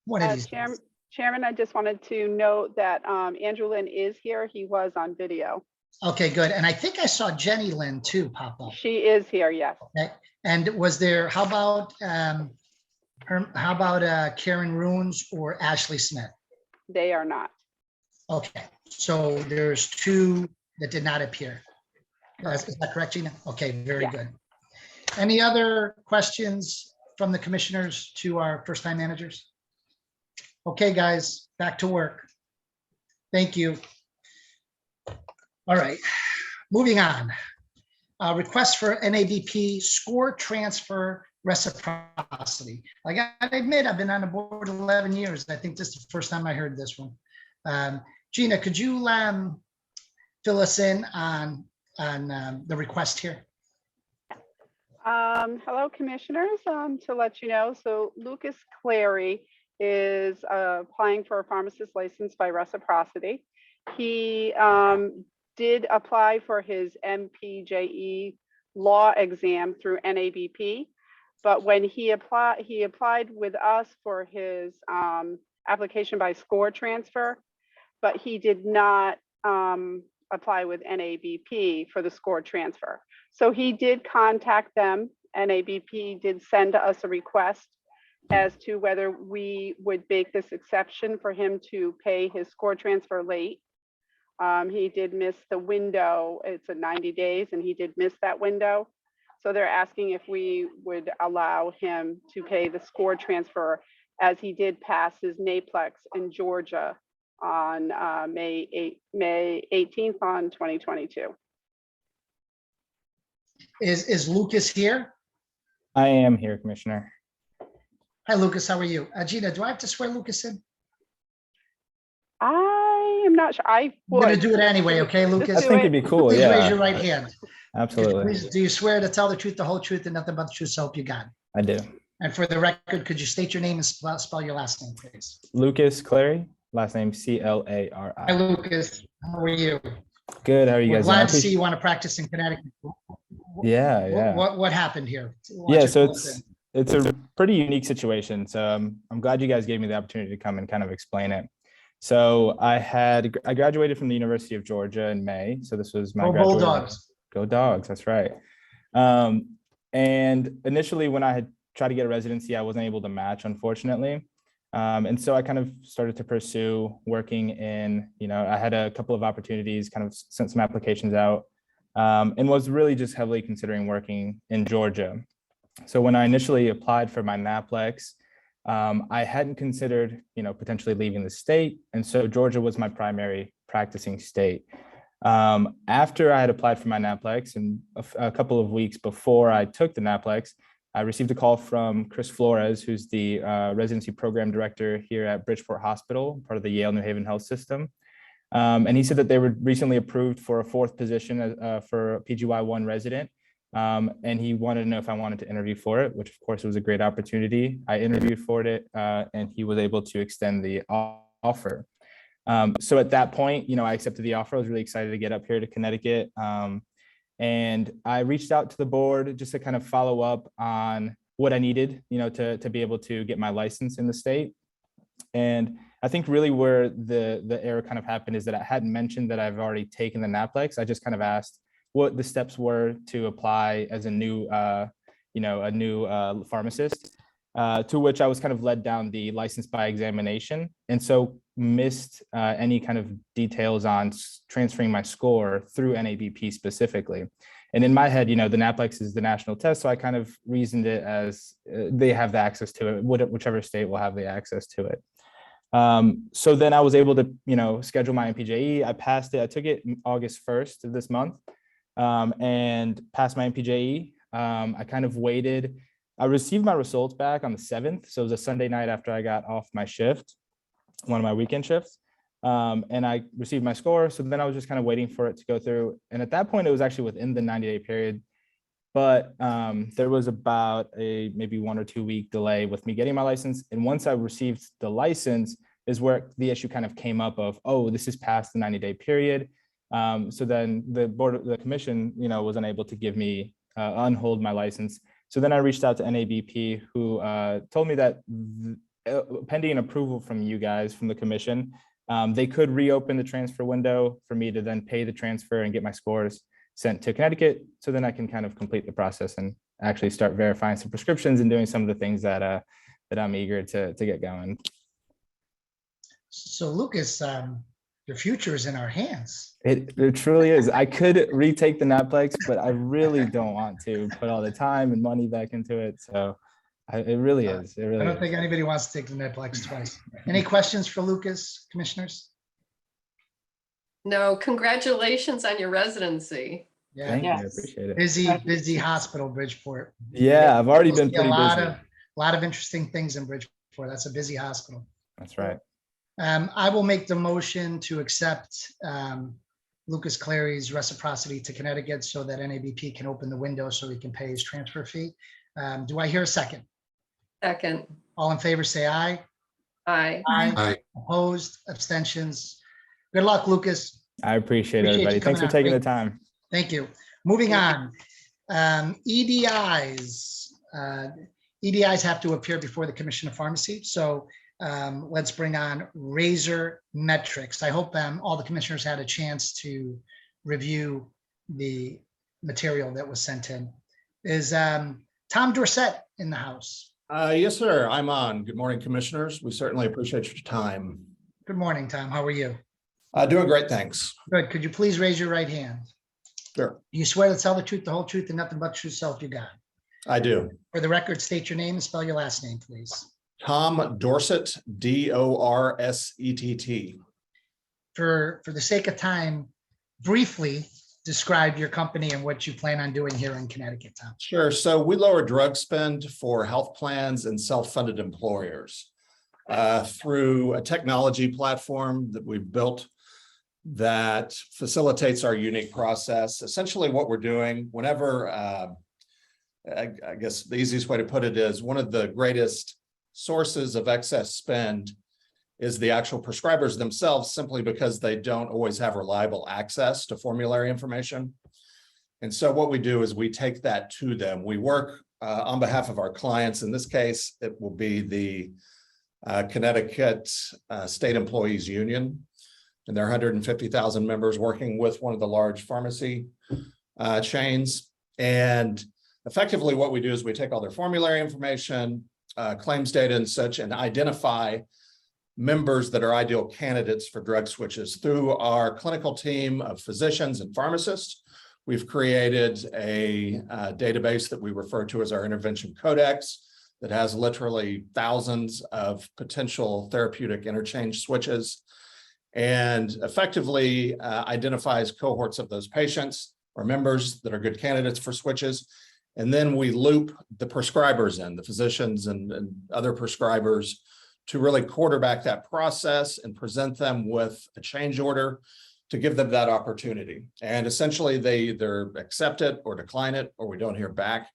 One of these days. Chairman, I just wanted to note that Andrew Lynn is here. He was on video. Okay, good. And I think I saw Jenny Lynn too pop up. She is here, yes. Okay. And was there, how about Karen Runes or Ashley Smith? They are not. Okay, so there's two that did not appear. Is that correct, Gina? Okay, very Yeah. good. Any other questions from the commissioners to our first-time managers? Okay, guys, back to work. Thank you. All right, moving on. Request for NABP score transfer reciprocity. Like I admit, I've been on the board 11 years. I think this is the first time I heard this one. Gina, could you fill us in on the request here? Hello, commissioners. To let you know, so Lucas Clary is applying for a pharmacist license by reciprocity. He did apply for his MPJE law exam through NABP, but when he applied with us for his application by score transfer, but he did not apply with NABP for the score transfer. So he did contact them. NABP did send us a request as to whether we would make this exception for him to pay his score transfer late. He did miss the window. It's a 90 days and he did miss that window. So they're asking if we would allow him to pay the score transfer as he did pass his NAPLEX in Georgia on May 18th on 2022. Is Lucas here? I am here, Commissioner. Hi, Lucas, how are you? Gina, do I have to swear Lucas in? I am not sure. I We're gonna would. do it anyway, okay, Lucas? I think it'd be cool, Please yeah. raise your right hand. Absolutely, Please, do you swear to tell the truth, the whole truth, and nothing but the truth, so help you God? I do. And for the record, could you state your name and spell your last name, please? Lucas Clary, last name Hi, Clari. Lucas. How are you? Good, how are you We're guys? glad doing? to see you want to practice in Connecticut. Yeah, yeah. What happened here? Why Yeah, don't you so fill us it's a pretty unique situation. So I'm glad you guys gave me the opportunity to come and kind of explain it. So I graduated from the University of Georgia in May. So this was my Go graduation. Bulldogs. Go Dogs, that's right. And initially when I had tried to get a residency, I wasn't able to match, unfortunately. And so I kind of started to pursue working in, I had a couple of opportunities, kind of sent some applications out, and was really just heavily considering working in Georgia. So when I initially applied for my NAPLEX, I hadn't considered, potentially leaving the state. And so Georgia was my primary practicing state. After I had applied for my NAPLEX and a couple of weeks before I took the NAPLEX, I received a call from Chris Flores, who's the residency program director here at Bridgeport Hospital, part of the Yale New Haven Health System. And he said that they were recently approved for a fourth position for a PGY1 resident. And he wanted to know if I wanted to interview for it, which of course was a great opportunity. I interviewed for it and he was able to extend the offer. So at that point, I accepted the offer. I was really excited to get up here to Connecticut. And I reached out to the board just to kind of follow up on what I needed, to be able to get my license in the state. And I think really where the error kind of happened is that I hadn't mentioned that I've already taken the NAPLEX. I just kind of asked what the steps were to apply as a new, pharmacist, to which I was kind of led down the license by examination. And so missed any kind of details on transferring my score through NABP specifically. And in my head, the NAPLEX is the national test. So I kind of reasoned it as they have the access to it, whichever state will have the access to it. So then I was able to, schedule my MPJE. I passed it. I took it August 1st of this month and passed my MPJE. I kind of waited. I received my results back on the 7th. So it was a Sunday night after I got off my shift, one of my weekend shifts. And I received my score. So then I was just kind of waiting for it to go through. And at that point, it was actually within the 90-day period. But there was about a maybe 1 or 2 week delay with me getting my license. And once I received the license is where the issue kind of came up of, oh, this is past the 90-day period. So then the commission, was unable to give me, unhold my license. So then I reached out to NABP, who told me that pending an approval from you guys, from the commission, they could reopen the transfer window for me to then pay the transfer and get my scores sent to Connecticut. So then I can kind of complete the process and actually start verifying some prescriptions and doing some of the things that I'm eager to get going. So Lucas, your future is in our hands. It truly is. I could retake the Naplex, but I really don't want to put all the time and money back into it. So it really is. It I really don't is. think anybody wants to take the Netflix twice. Any questions for Lucas, commissioners? No, congratulations on your residency. Yeah, Thank you. I Yes. appreciate it. busy hospital, Bridgeport. Yeah, I've already been See a pretty lot busy. of, lot of interesting things in Bridgeport. That's a busy hospital. That's right. I will make the motion to accept Lucas Clary's reciprocity to Connecticut so that NABP can open the window so he can pay his transfer fee. Do I hear a second? Second, All in favor, say aye. aye. Aye. Opposed, abstentions. Good luck, Lucas. I appreciate Appreciate you everybody. Thanks for coming out. taking the time. Thank you. Moving on. EDIs. EDIs have to appear before the Commission of Pharmacy. So let's bring on Razor Metrics. I hope all the commissioners had a chance to review the material that was sent in. Is Tom Dorsett in the house? Yes, sir. I'm on. Good morning, commissioners. We certainly appreciate your time. Good morning, Tom. How are you? Doing great, thanks. Good. Could you please raise your right hand? Sure, You swear to tell the truth, the whole truth, and nothing but true self you got. I do. For the record, state your name and spell your last name, please. Tom Dorsett, Dorsett. For the sake of time, briefly describe your company and what you plan on doing here in Connecticut, Tom. Sure. So we lower drug spend for health plans and self-funded employers through a technology platform that we've built that facilitates our unique process. Essentially what we're doing whenever, I guess the easiest way to put it is one of the greatest sources of excess spend is the actual prescribers themselves, simply because they don't always have reliable access to formulary information. And so what we do is we take that to them. We work on behalf of our clients. In this case, it will be the Connecticut State Employees Union, and there are 150,000 members working with one of the large pharmacy chains. And effectively what we do is we take all their formulary information, claims data and such, and identify members that are ideal candidates for drug switches. Through our clinical team of physicians and pharmacists, we've created a database that we refer to as our intervention codex that has literally thousands of potential therapeutic interchange switches, and effectively identifies cohorts of those patients or members that are good candidates for switches. And then we loop the prescribers in, the physicians and other prescribers, to really quarterback that process and present them with a change order to give them that opportunity. And essentially they either accept it or decline it, or we don't hear back.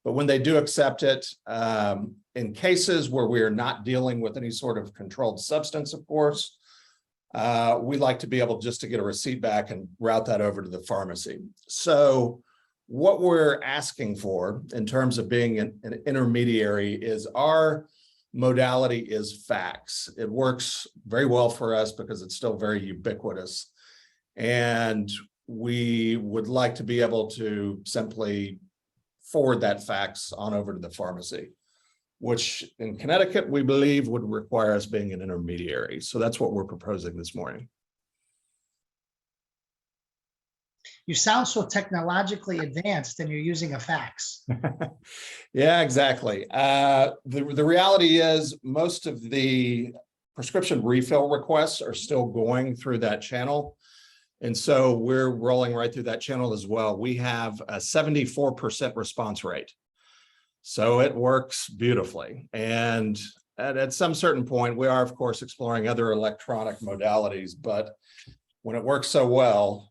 But when they do accept it, in cases where we are not dealing with any sort of controlled substance, of course, we like to be able just to get a receipt back and route that over to the pharmacy. So what we're asking for in terms of being an intermediary is our modality is fax. It works very well for us because it's still very ubiquitous. And we would like to be able to simply forward that fax on over to the pharmacy, which in Connecticut, we believe would require us being an intermediary. So that's what we're proposing this morning. You sound so technologically advanced and you're using a fax. Yeah, exactly. The reality is most of the prescription refill requests are still going through that channel. And so we're rolling right through that channel as well. We have a 74% response rate. So it works beautifully. And at some certain point, we are, of course, exploring other electronic modalities, but when it works so well,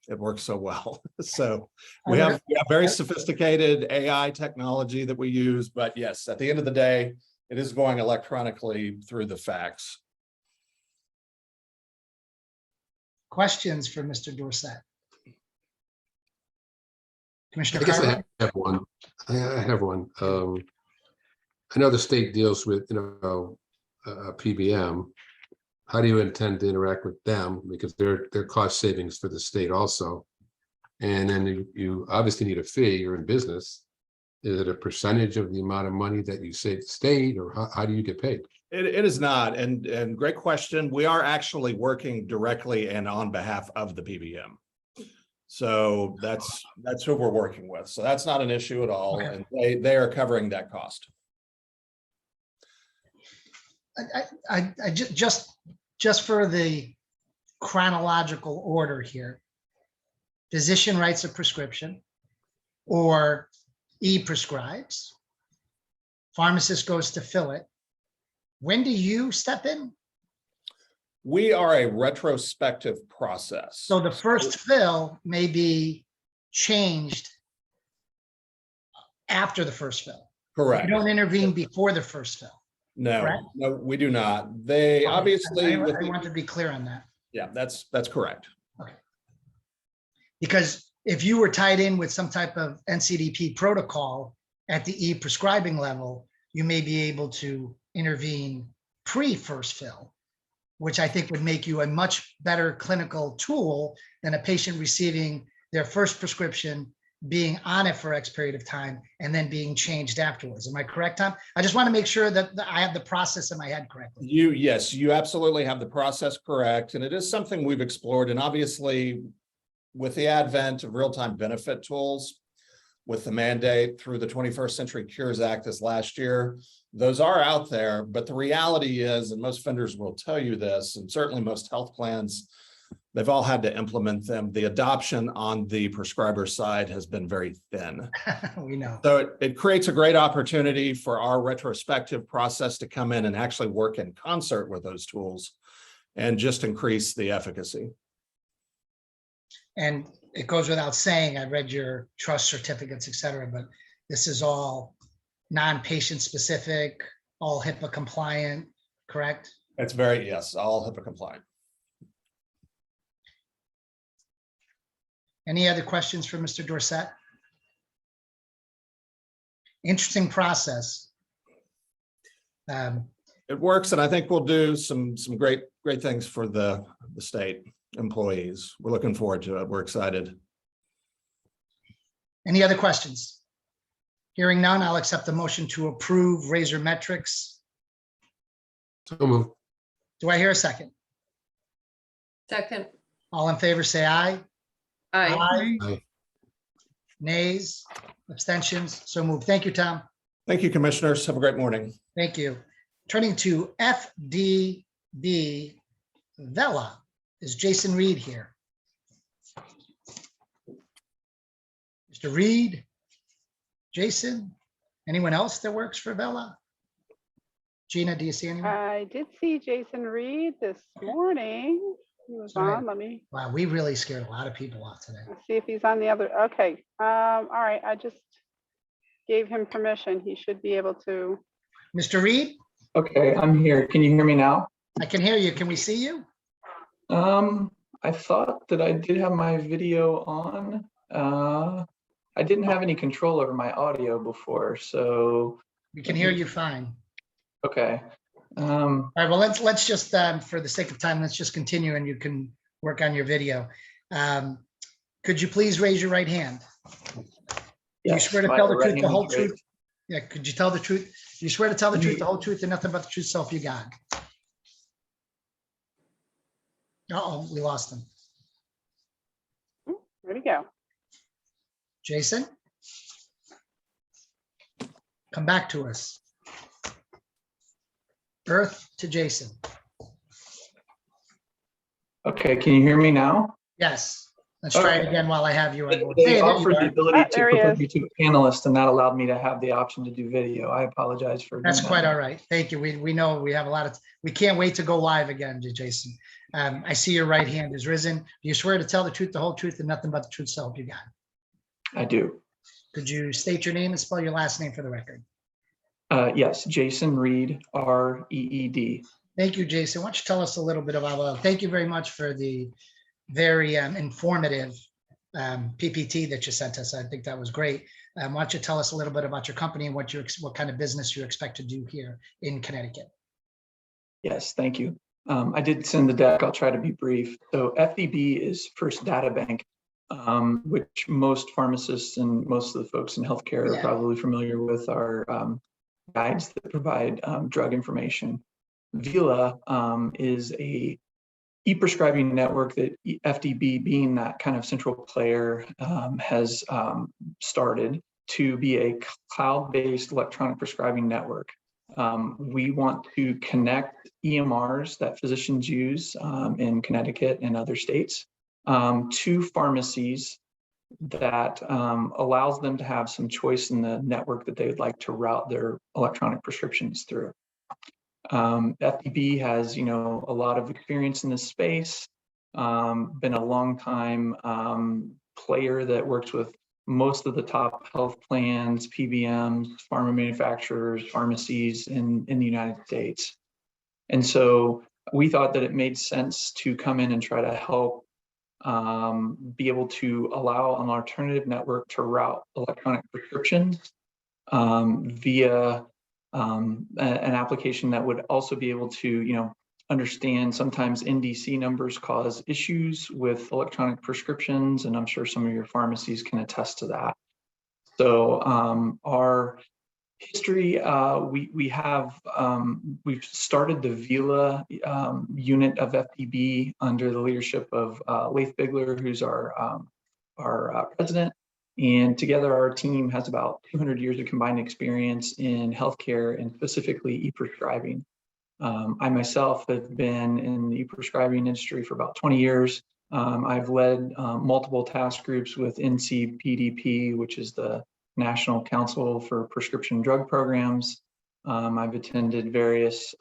it works so well. So we have very sophisticated AI technology that we use, but yes, at the end of the day, it is going electronically through the fax. questions for Mr. Dorset? Commissioner I guess I Carver? have one. I have one. I know the state deals with, PBM. How do you intend to interact with them? Because they're cost savings for the state also. And then you obviously need a fee, you're in business. Is it a percentage of the amount of money that you save the state, or how do you get paid? It is not, and great question. We are actually working directly and on behalf of the PBM. So that's who we're working with. So that's not an issue at all, Okay. and they are covering that cost. Just for the chronological order here. Physician writes a prescription or e-prescribes. Pharmacist goes to fill it. When do you step in? We are a retrospective process. So the first fill may be changed after the first fill. Correct. You don't intervene before the first fill. No, correct? no, we do not. They obviously, I with the- want to be clear on that. yeah, that's correct. Because if you were tied in with some type of NCDP protocol at the e-prescribing level, you may be able to intervene pre-first fill, which I think would make you a much better clinical tool than a patient receiving their first prescription, being on it for X period of time, and then being changed afterwards. Am I correct, Tom? I just want to make sure that I have the process in my head correctly. Yes, you absolutely have the process correct. And it is something we've explored. And obviously, with the advent of real-time benefit tools, with the mandate through the 21st Century Cures Act this last year, those are out there. But the reality is, and most vendors will tell you this, and certainly most health plans, they've all had to implement them. The adoption on the prescriber side has been very thin. We know. So it creates a great opportunity for our retrospective process to come in and actually work in concert with those tools and just increase the efficacy. And it goes without saying, I read your trust certificates, et cetera, but this is all non-patient specific, all HIPAA compliant, correct? It's very, yes, all HIPAA compliant. Any other questions for Mr. Dorset? Interesting process. It works, and I think we'll do some great things for the state employees. We're looking forward to it. We're excited. Any other questions? Hearing none, I'll accept the motion to approve Razor Metrics. So moved. Do I hear a second? Second. All in favor, say aye. Aye. Aye. Nays, abstentions, so moved. Thank you, Tom. Thank you, commissioners. Have a great morning. Thank you. Turning to FDB Vela, is Jason Reed here? Mr. Reed? Jason? Anyone else that works for Vela? Gina, do you see anyone? I did see Jason Reed this morning. He was Right. on. Let me Wow, we really scared a lot of people off today. see if he's on the other. Okay. All right. I just gave him permission. He should be able to. Mr. Reed, Okay, I'm here. Can you hear me now? I can hear you. Can we see you? I thought that I did have my video on. I didn't have any control over my audio before, so, We can hear you fine. okay. All right, well, let's just, for the sake of time, let's just continue and you can work on your video. Could you please raise your right hand? Do you Yes, swear to my tell the right truth, the hand whole is raised. truth? Yeah, could you tell the truth? Do you swear to tell the truth, the whole truth, and nothing but the truth, so help you God? Uh-oh, we lost him. Where'd he go? Jason? Come back to us. Earth to Jason. Okay, can you hear me now? Yes, let's try it Okay. again while I have you. on board. They Hey, there you offered the are. ability to there he promote is. me to a panelist, and that allowed me to have the option to do video. I apologize for. That's doing quite that. all right. Thank you. We know we have a lot of, we can't wait to go live again, Jason. I see your right hand is risen. Do you swear to tell the truth, the whole truth, and nothing but the truth, so help you God? I do. Could you state your name and spell your last name for the record? Yes, Jason Reed, R-E-E-D. Thank you, Jason. Why don't you tell us a little bit about, thank you very much for the very informative PPT that you sent us. I think that was great. Why don't you tell us a little bit about your company and what kind of business you expect to do here in Connecticut? Yes, thank you. I did send the deck. I'll try to be brief. So FDB is First Data Bank, which most pharmacists and most of the folks in healthcare are probably familiar with, are guides that provide drug information. Vila is a e-prescribing network that FDB, being that kind of central player, has started to be a cloud-based electronic prescribing network. We want to connect EMRs that physicians use in Connecticut and other states to pharmacies that allows them to have some choice in the network that they would like to route their electronic prescriptions through. FDB has, a lot of experience in this space, been a long time player that works with most of the top health plans, PBMs, pharma manufacturers, pharmacies in the United States. And so we thought that it made sense to come in and try to help be able to allow an alternative network to route electronic prescriptions via an application that would also be able to, understand sometimes NDC numbers cause issues with electronic prescriptions, and I'm sure some of your pharmacies can attest to that. So our history, we've started the Vila unit of FDB under the leadership of Leif Bigler, who's our president. And together our team has about 200 years of combined experience in healthcare and specifically e-prescribing. I myself have been in the e-prescribing industry for about 20 years. I've led multiple task groups with NCPDP, which is the National Council for Prescription Drug Programs. I've attended various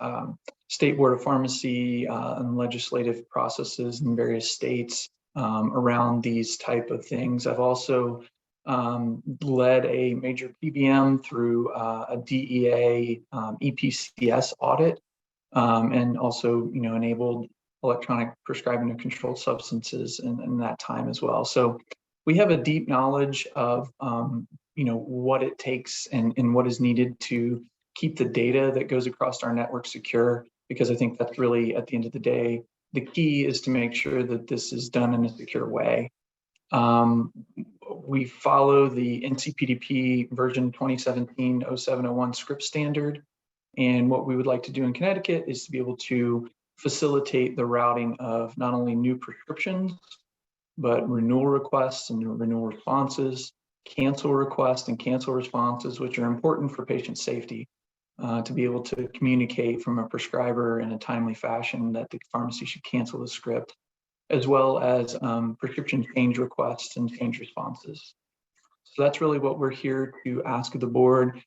state board of pharmacy and legislative processes in various states around these type of things. I've also led a major PBM through a DEA EPCS audit, and also, enabled electronic prescribing of controlled substances in that time as well. So we have a deep knowledge of, what it takes and what is needed to keep the data that goes across our network secure, because I think that's really, at the end of the day, the key is to make sure that this is done in a secure way. We follow the NCPDP version 2017-0701 script standard. And what we would like to do in Connecticut is to be able to facilitate the routing of not only new prescriptions, but renewal requests and renewal responses, cancel requests and cancel responses, which are important for patient safety, to be able to communicate from a prescriber in a timely fashion that the pharmacy should cancel the script, as well as prescription change requests and change responses. So that's really what we're here to ask of the board.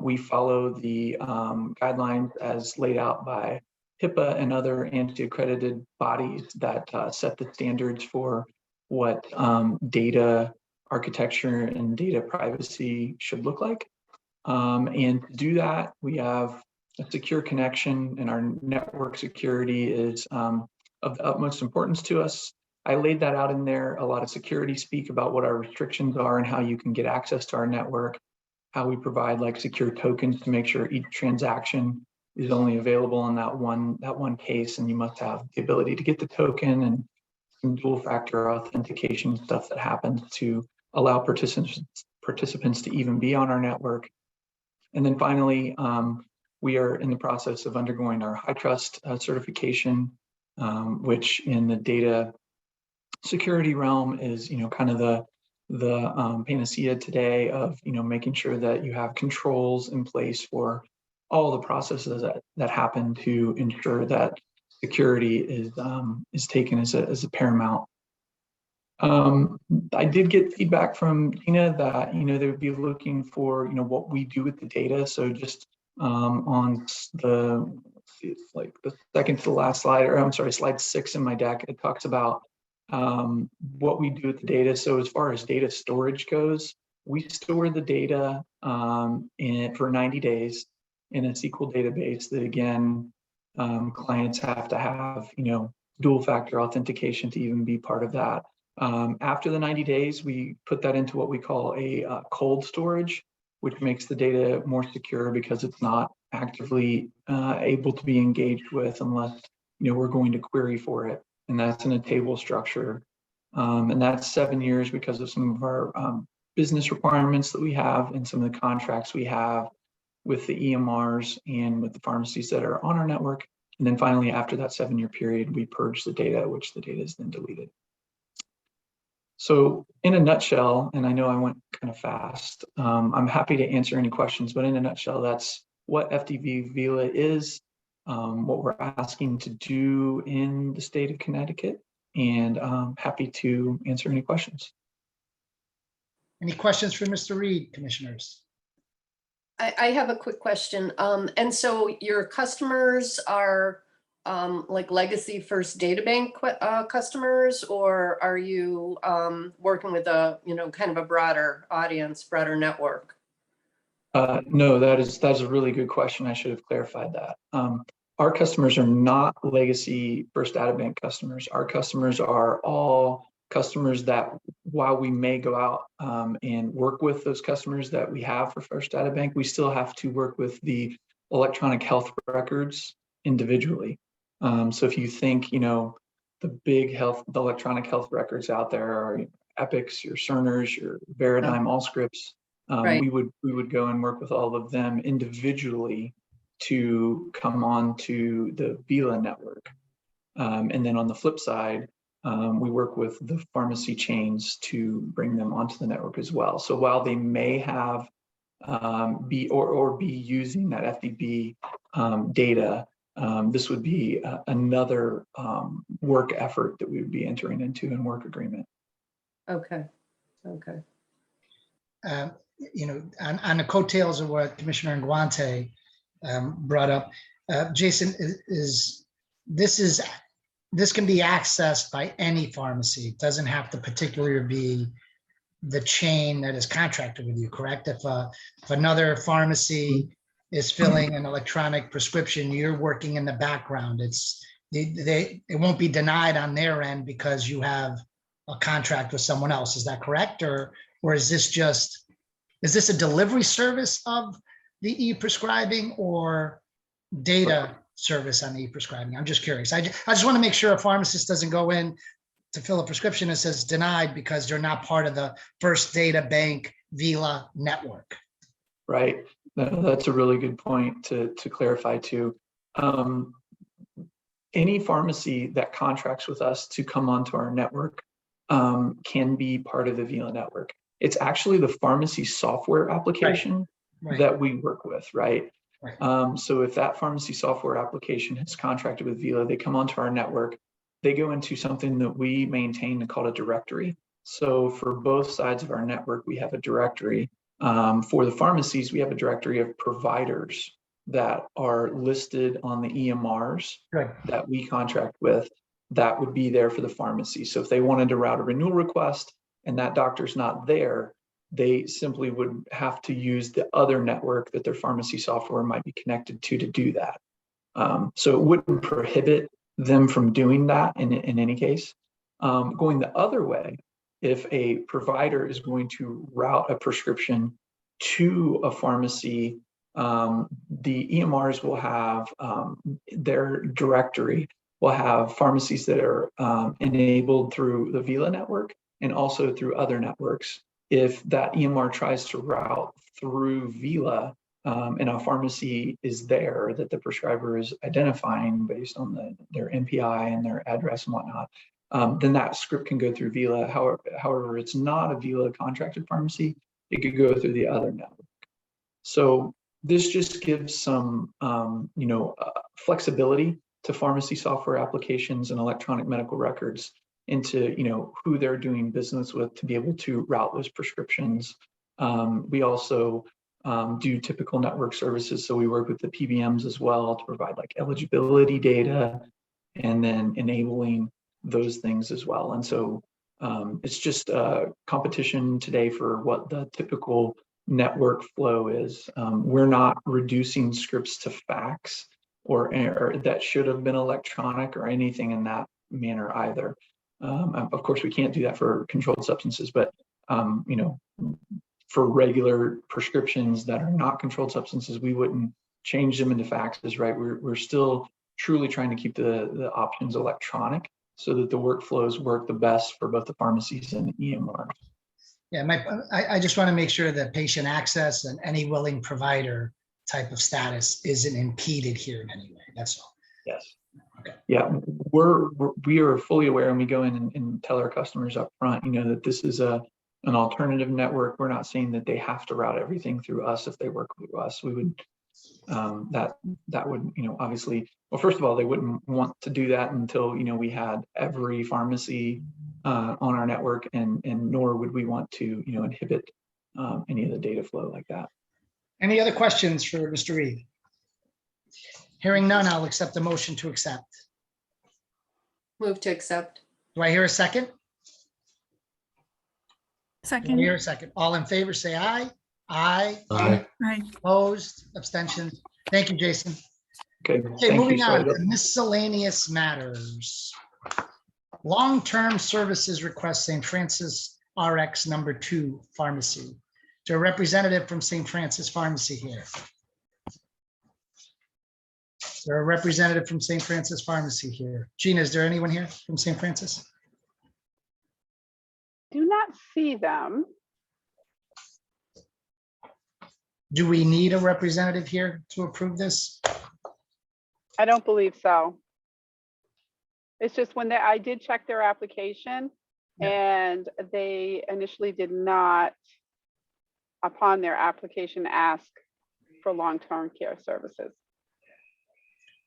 We follow the guidelines as laid out by HIPAA and other ANSI-accredited bodies that set the standards for what data architecture and data privacy should look like. And to do that, we have a secure connection, and our network security is of the utmost importance to us. I laid that out in there, a lot of security speak about what our restrictions are and how you can get access to our network, how we provide like secure tokens to make sure each transaction is only available in that one case, and you must have the ability to get the token, and some dual factor authentication stuff that happens to allow participants to even be on our network. And then finally, we are in the process of undergoing our HITRUST certification, which in the data security realm is, kind of the panacea today of, making sure that you have controls in place for all the processes that happen to ensure that security is taken as a paramount. I did get feedback from Tina that, they would be looking for, what we do with the data. So just on the, let's see, it's like the second to the last slide, or I'm sorry, slide 6 in my deck, it talks about what we do with the data. So as far as data storage goes, we store the data for 90 days in a SQL database that, again, clients have to have, dual factor authentication to even be part of that. After the 90 days, we put that into what we call a cold storage, which makes the data more secure because it's not actively able to be engaged with unless we're going to query for it. And that's in a table structure. And that's 7 years because of some of our business requirements that we have and some of the contracts we have with the EMRs and with the pharmacies that are on our network. And then finally, after that 7-year period, we purge the data, which the data is then deleted. So in a nutshell, and I know I went kind of fast, I'm happy to answer any questions, but in a nutshell, that's what FDB Vila is, what we're asking to do in the state of Connecticut, and I'm happy to answer any questions. Any questions for Mr. Reed, commissioners? I have a quick question. And so your customers are like legacy First Data Bank customers, or are you working with a, kind of a broader audience, broader network? No, that's a really good question. I should have clarified that. Our customers are not legacy First Data Bank customers. Our customers are all customers that, while we may go out and work with those customers that we have for First Data Bank, we still have to work with the electronic health records individually. So if you think, the the electronic health records out there are Epics, your Cerners, your Veradigm, Allscripts. Right. We would go and work with all of them individually to come on to the Vila network. And then on the flip side, we work with the pharmacy chains to bring them onto the network as well. So while they may have be using that FDB data, this would be another work effort that we would be entering into in work agreement. Okay. Okay. On the coattails of what Commissioner Nguante brought up, Jason, this can be accessed by any pharmacy. It doesn't have to particularly be the chain that is contracted with you, correct? If another pharmacy is filling an electronic prescription, you're working in the background. It won't be denied on their end because you have a contract with someone else. Is that correct? Or is this a delivery service of the e-prescribing or data service on the e-prescribing? I'm just curious. I just want to make sure a pharmacist doesn't go in to fill a prescription that says denied because they're not part of the First Data Bank Vila network. Right. No, that's a really good point to clarify too. Any pharmacy that contracts with us to come onto our network can be part of the Vila network. It's actually the pharmacy software application that we work with, right? So if that pharmacy software application has contracted with Vila, they come onto our network, they go into something that we maintain called a directory. So for both sides of our network, we have a directory. For the pharmacies, we have a directory of providers that are listed on the EMRs that we contract with. That would be there for the pharmacy. So if they wanted to route a renewal request and that doctor's not there, they simply would have to use the other network that their pharmacy software might be connected to do that. So it wouldn't prohibit them from doing that in any case. Going the other way, if a provider is going to route a prescription to a pharmacy, the EMRs will have their directory will have pharmacies that are enabled through the Vila network and also through other networks. If that EMR tries to route through Vila and a pharmacy is there that the prescriber is identifying based on their NPI and their address and whatnot, then that script can go through Vila. However, it's not a Vila contracted pharmacy, it could go through the other network. So this just gives some flexibility to pharmacy software applications and electronic medical records into who they're doing business with to be able to route those prescriptions. We also do typical network services. So we work with the PBMs as well to provide like eligibility data and then enabling those things as well. And so it's just a competition today for what the typical network flow is. We're not reducing scripts to fax or that should have been electronic or anything in that manner either. Of course, we can't do that for controlled substances, but you know, for regular prescriptions that are not controlled substances, we wouldn't change them into faxes, right? We're still truly trying to keep the options electronic so that the workflows work the best for both the pharmacies and the EMRs. Yeah, I just want to make sure that patient access and any willing provider type of status isn't impeded here in any way. That's all. Yes. Okay. Yeah, we are fully aware, and we go in and tell our customers up front, you know, that this is an alternative network. We're not saying that they have to route everything through us if they work with us. We would that would, you know, obviously, well, first of all, they wouldn't want to do that until, you know, we had every pharmacy on our network, and nor would we want to, you know, inhibit any of the data flow like that. Any other questions for Mr. Reed? Hearing none, I'll accept the motion to accept. Move to accept. Do I hear a second? Do I Second. hear a second? All in favor, say aye. Aye. Aye. Aye. Opposed, abstentions. Thank you, Jason. Okay, Okay, thank you. moving on Sorry. to miscellaneous matters. Long-term services request, St. Francis RX number 2 pharmacy. To a representative from St. Francis Pharmacy here. Is there a representative from St. Francis Pharmacy here? Gina, is there anyone here from St. Francis? Do not see them. Do we need a representative here to approve this? I don't believe so. It's just when I did check their application, and they initially did not, upon their application, ask for long-term care services.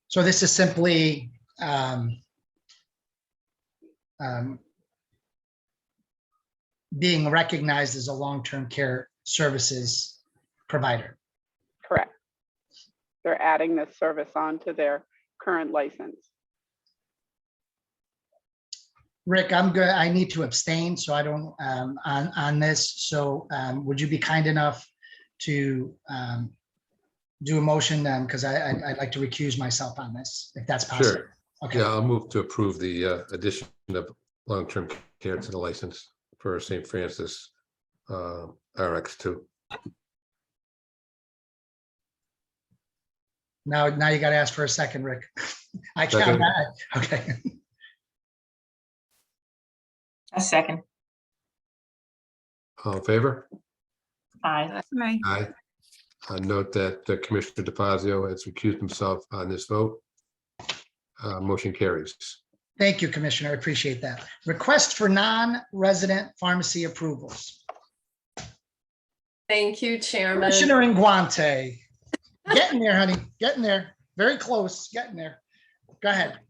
So this is simply being recognized as a long-term care services provider. Correct. They're adding this service on to their current license. Rick, I'm good. I need to abstain, so I don't on this. So would you be kind enough to do a motion then? Because I'd like to recuse myself on this, if that's possible. Sure. Okay. Yeah, I'll move to approve the addition of long-term care to the license for St. Francis RX2. Now you got to ask for a second, Rick. I can't. Second. Okay. A second. All in favor? Aye. Aye. Aye. I note that Commissioner DeFazio has recused himself on this vote. Motion carries. Thank you, Commissioner. I appreciate that. Request for non-resident pharmacy approvals. Thank you, Chairman. Commissioner Inguante. Getting there, honey. Getting there. Very close. Getting there. Go ahead.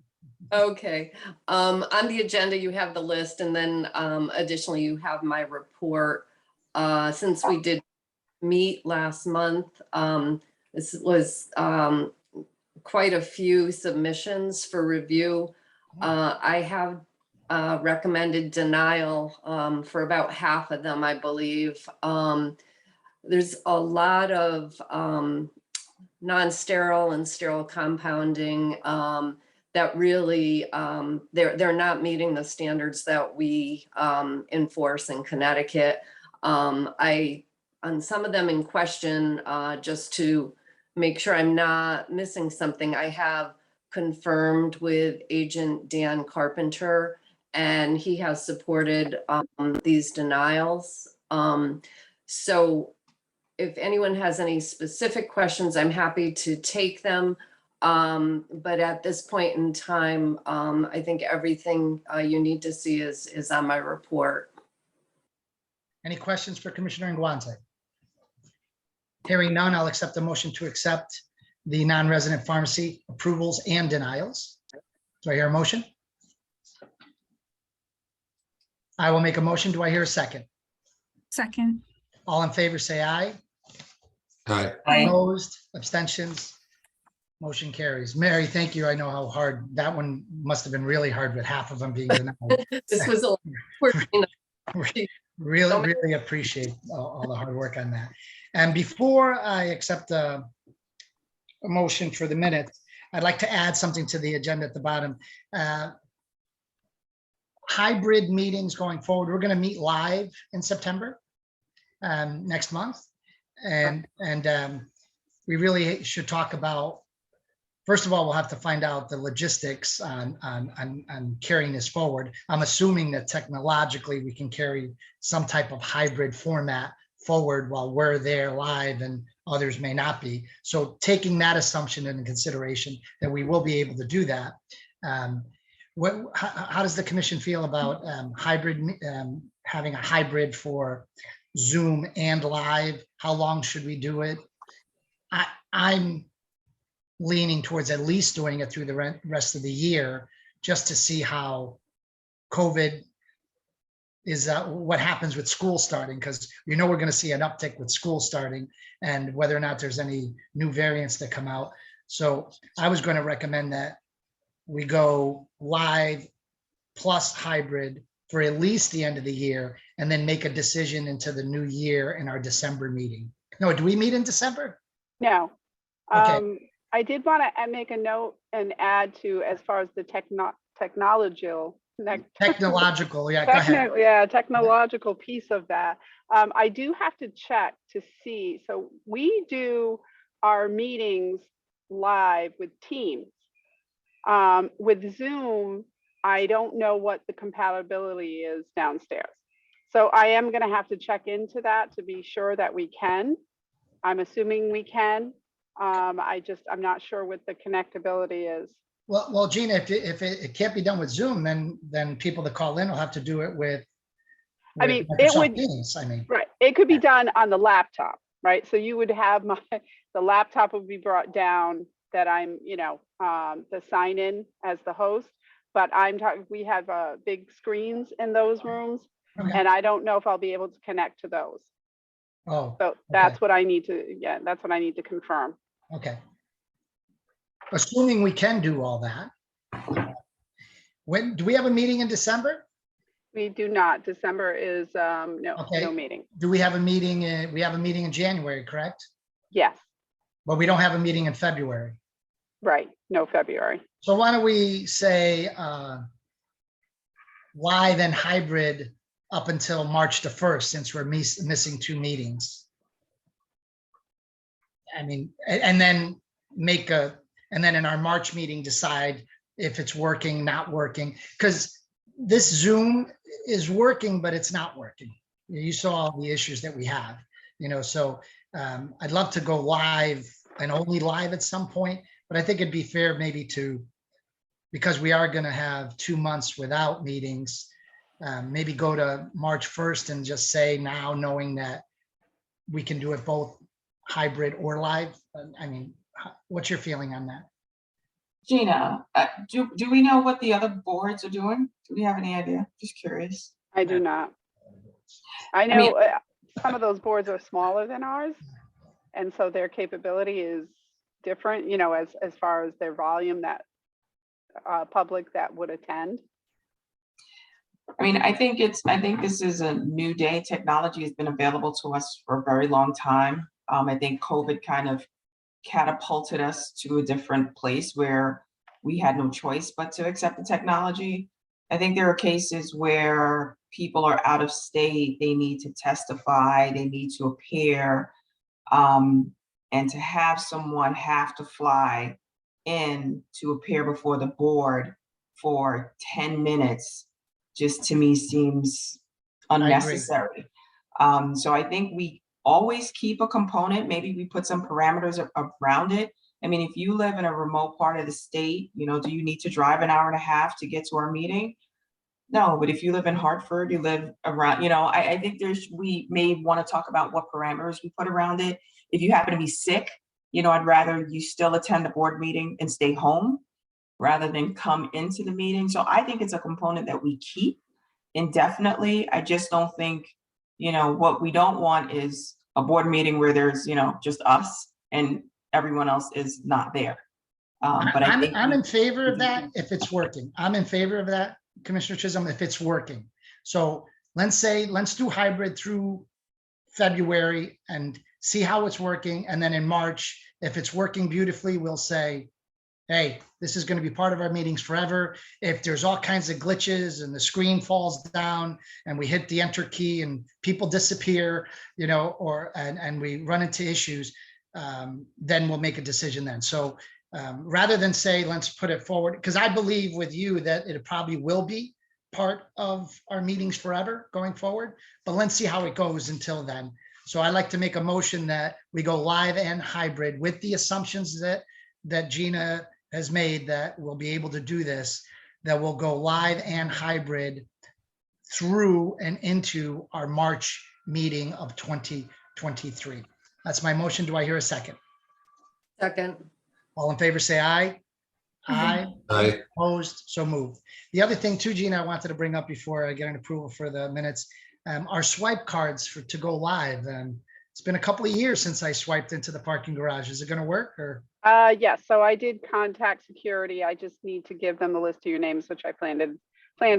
Okay, on the agenda, you have the list, and then additionally, you have my report. Since we did meet last month, this was quite a few submissions for review. I have recommended denial for about half of them, I believe. There's a lot of non-sterile and sterile compounding that really, they're not meeting the standards that we enforce in Connecticut. On some of them in question, just to make sure I'm not missing something, I have confirmed with Agent Dan Carpenter, and he has supported these denials. So if anyone has any specific questions, I'm happy to take them. But at this point in time, I think everything you need to see is on my report. Any questions for Commissioner Inguante? Hearing none, I'll accept the motion to accept the non-resident pharmacy approvals and denials. Do I hear a motion? I will make a motion. Do I hear a second? Second. All in favor, say aye. Aye. Opposed, abstentions, motion carries. Mary, thank you. I know how hard, that one must have been really hard with half of them being denied. This was Really appreciate all the hard work on that. And before I accept a motion for the minutes, I'd like to add something to the agenda at the bottom. hybrid meetings going forward. We're going to meet live in September next month. And we really should talk about, first of all, we'll have to find out the logistics on carrying this forward. I'm assuming that technologically we can carry some type of hybrid format forward while we're there live and others may not be. So taking that assumption into consideration that we will be able to do that. How does the commission feel about hybrid, having a hybrid for Zoom and live? How long should we do it? I'm leaning towards at least doing it through the rest of the year, just to see how COVID is, what happens with school starting, because we're going to see an uptick with school starting and whether or not there's any new variants that come out. So I was going to recommend that we go live plus hybrid for at least the end of the year, and then make a decision into the new year in our December meeting. No, do we meet in December? No. Okay. I did want to make a note and add to, as far as the technological, yeah, go ahead. Technological piece of that. I do have to check to see. So we do our meetings live with Teams. With Zoom, I don't know what the compatibility is downstairs. So I am going to have to check into that to be sure that we can. I'm assuming we can. I'm not sure what the connectability is. Well, Gina, if it can't be done with Zoom, then people that call in will have to do it with I mean, Microsoft Teams, right. It could be done on the laptop, right? So you would have the laptop would be brought down that I'm, the sign in as the host, but I'm talking, we have big screens in those rooms, and I don't know if I'll be able to connect to those. Oh, so that's what I need to, that's what I need to confirm. Okay. Assuming we can do all that, when do we have a meeting in December? We do not. December is no meeting. Do we have a meeting? We have a meeting in January, correct? Yes. But we don't have a meeting in February. Right. No February. So why don't we say live and hybrid up until March the 1st, since we're missing 2 meetings. I mean, and then and then in our March meeting, decide if it's working, not working, because this Zoom is working, but it's not working. You saw all the issues that we have, so I'd love to go live and only live at some point, but I think it'd be fair maybe because we are going to have 2 months without meetings, maybe go to March 1st and just say now, knowing that we can do it both hybrid or live. I mean, what's your feeling on that? Gina, do we know what the other boards are doing? Do we have any idea? Just curious. I do not. I know some of those boards are smaller than ours, and so their capability is different, as far as their volume that public that would attend. I mean, I think this is a new day. Technology has been available to us for a very long time. I think COVID kind of catapulted us to a different place where we had no choice but to accept the technology. I think there are cases where people are out of state, they need to testify, they need to appear, and to have someone have to fly in to appear before the board for 10 minutes just to me seems unnecessary. So I think we always keep a component. Maybe we put some parameters around it. I mean, if you live in a remote part of the state, do you need to drive an hour and a half to get to our meeting? No, but if you live in Hartford, you live around, I think we may want to talk about what parameters we put around it. If you happen to be sick, I'd rather you still attend the board meeting and stay home rather than come into the meeting. So I think it's a component that we keep indefinitely. I just don't think, what we don't want is a board meeting where there's, just us and everyone else is not there. But I'm in favor of that if it's working. I'm in favor of that, Commissioner Chisholm, if it's working. So let's do hybrid through February and see how it's working. And then in March, if it's working beautifully, we'll say hey, this is going to be part of our meetings forever. If there's all kinds of glitches and the screen falls down and we hit the enter key and people disappear, you know, and we run into issues, then we'll make a decision then. So rather than say, let's put it forward, because I believe with you that it probably will be part of our meetings forever going forward, but let's see how it goes until then. So I'd like to make a motion that we go live and hybrid with the assumptions that Gina has made, that we'll be able to do this, that we'll go live and hybrid through and into our March meeting of 2023. That's my motion. Do I hear a second? Second. All in favor, say aye. Aye. Aye. Opposed, so moved. The other thing too, Gina, I wanted to bring up before I get an approval for the minutes, our swipe cards to go live. It's been a couple of years since I swiped into the parking garage. Is it going to work or? Yes, so I did contact security. I just need to give them a list of your names, which I planned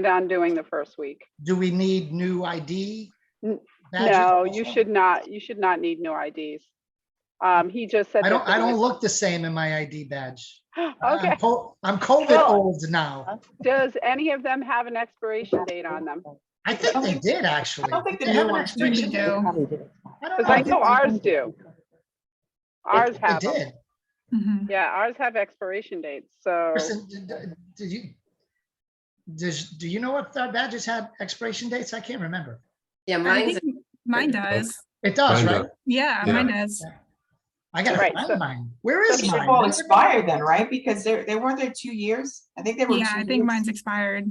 on doing the first week. Do we need new ID? No, badges you also? should not. You should not need new IDs. He just said. I that don't there look the same in my ID badge. Okay. I'm COVID Well, old now. Does any of them have an expiration date on them? I think they did actually. I don't think the They new have an ones expiration do. date. I don't Because I know ours do. Ours They have them. did. Mhm. Yeah, ours have expiration dates, so. Kristen, do you know what our badges had expiration dates? I can't remember. Yeah, I mine's, think mine does. It does, Mine right? does. Yeah, Yeah. mine does. I gotta Right, find so- mine. Where So is they should mine? all expire then, right? Because they weren't there 2 years. I think they were. Yeah, I 2 think years. mine's expired.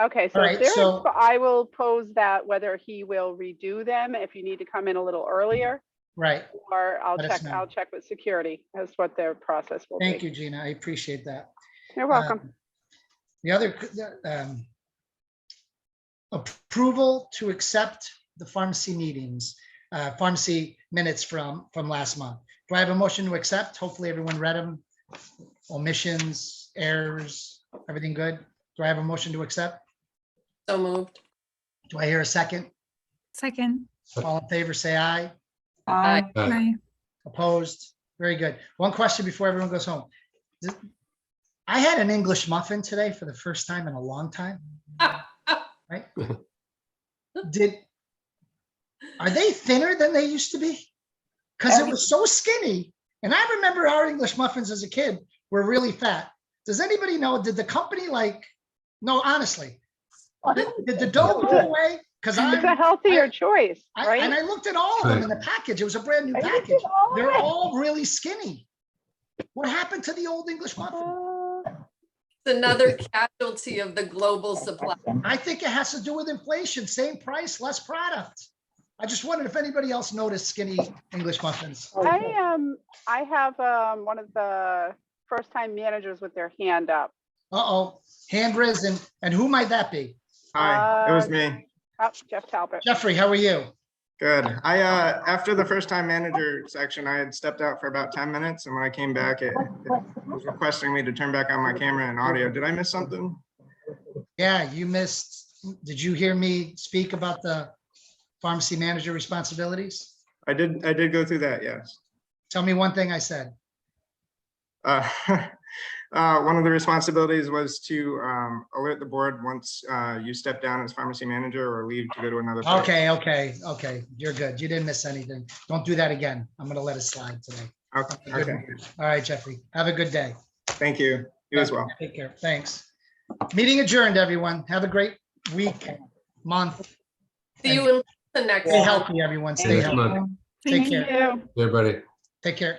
Okay, so Alright, if there is, so- I will pose that whether he will redo them, if you need to come in a little earlier, Right. or Let us know. I'll check with security as what their process will be. Thank you, Gina. I appreciate that. You're welcome. The other, approval to accept the pharmacy meetings, pharmacy minutes from last month. Do I have a motion to accept? Hopefully everyone read them. Omissions, errors, everything good? Do I have a motion to accept? so moved. Do I hear a second? Second. All in favor, say aye. Aye. Aye. Opposed? Very good. One question before everyone goes home. I had an English muffin today for the first time in a long time. Right? Are they thinner than they used to be? Because it was so skinny. And I remember our English muffins as a kid were really fat. Does anybody know, did the company no, honestly, did the dough go away? Because It's a healthier choice, and right? I looked at all of them in the package. It was a brand new package. They're all really skinny. What happened to the old English muffin? It's another casualty of the global supply. I think it has to do with inflation. Same price, less product. I just wondered if anybody else noticed skinny English muffins. I have one of the first-time managers with their hand up. Uh-oh, hand raised, and who might that be? Hi, it was me. Oh, Jeff Talbot. Jeffrey, how are you? Good. After the first time manager section, I had stepped out for about 10 minutes, and when I came back, it was requesting me to turn back on my camera and audio. Did I miss something? Yeah, you missed, did you hear me speak about the pharmacy manager responsibilities? I did go through that, yes. Tell me one thing I said. One of the responsibilities was to alert the board once you step down as pharmacy manager or leave to go to another. place. Okay. You're good. You didn't miss anything. Don't do that again. I'm gonna let it slide today. Okay. All right, Jeffrey. Have a good day. Thank you. You as well. Take care. Thanks. Meeting adjourned, everyone. Have a great week, month. See you in the next Stay one. healthy, everyone. Stay Next healthy. month. Take Thank care. you. Everybody. Take care.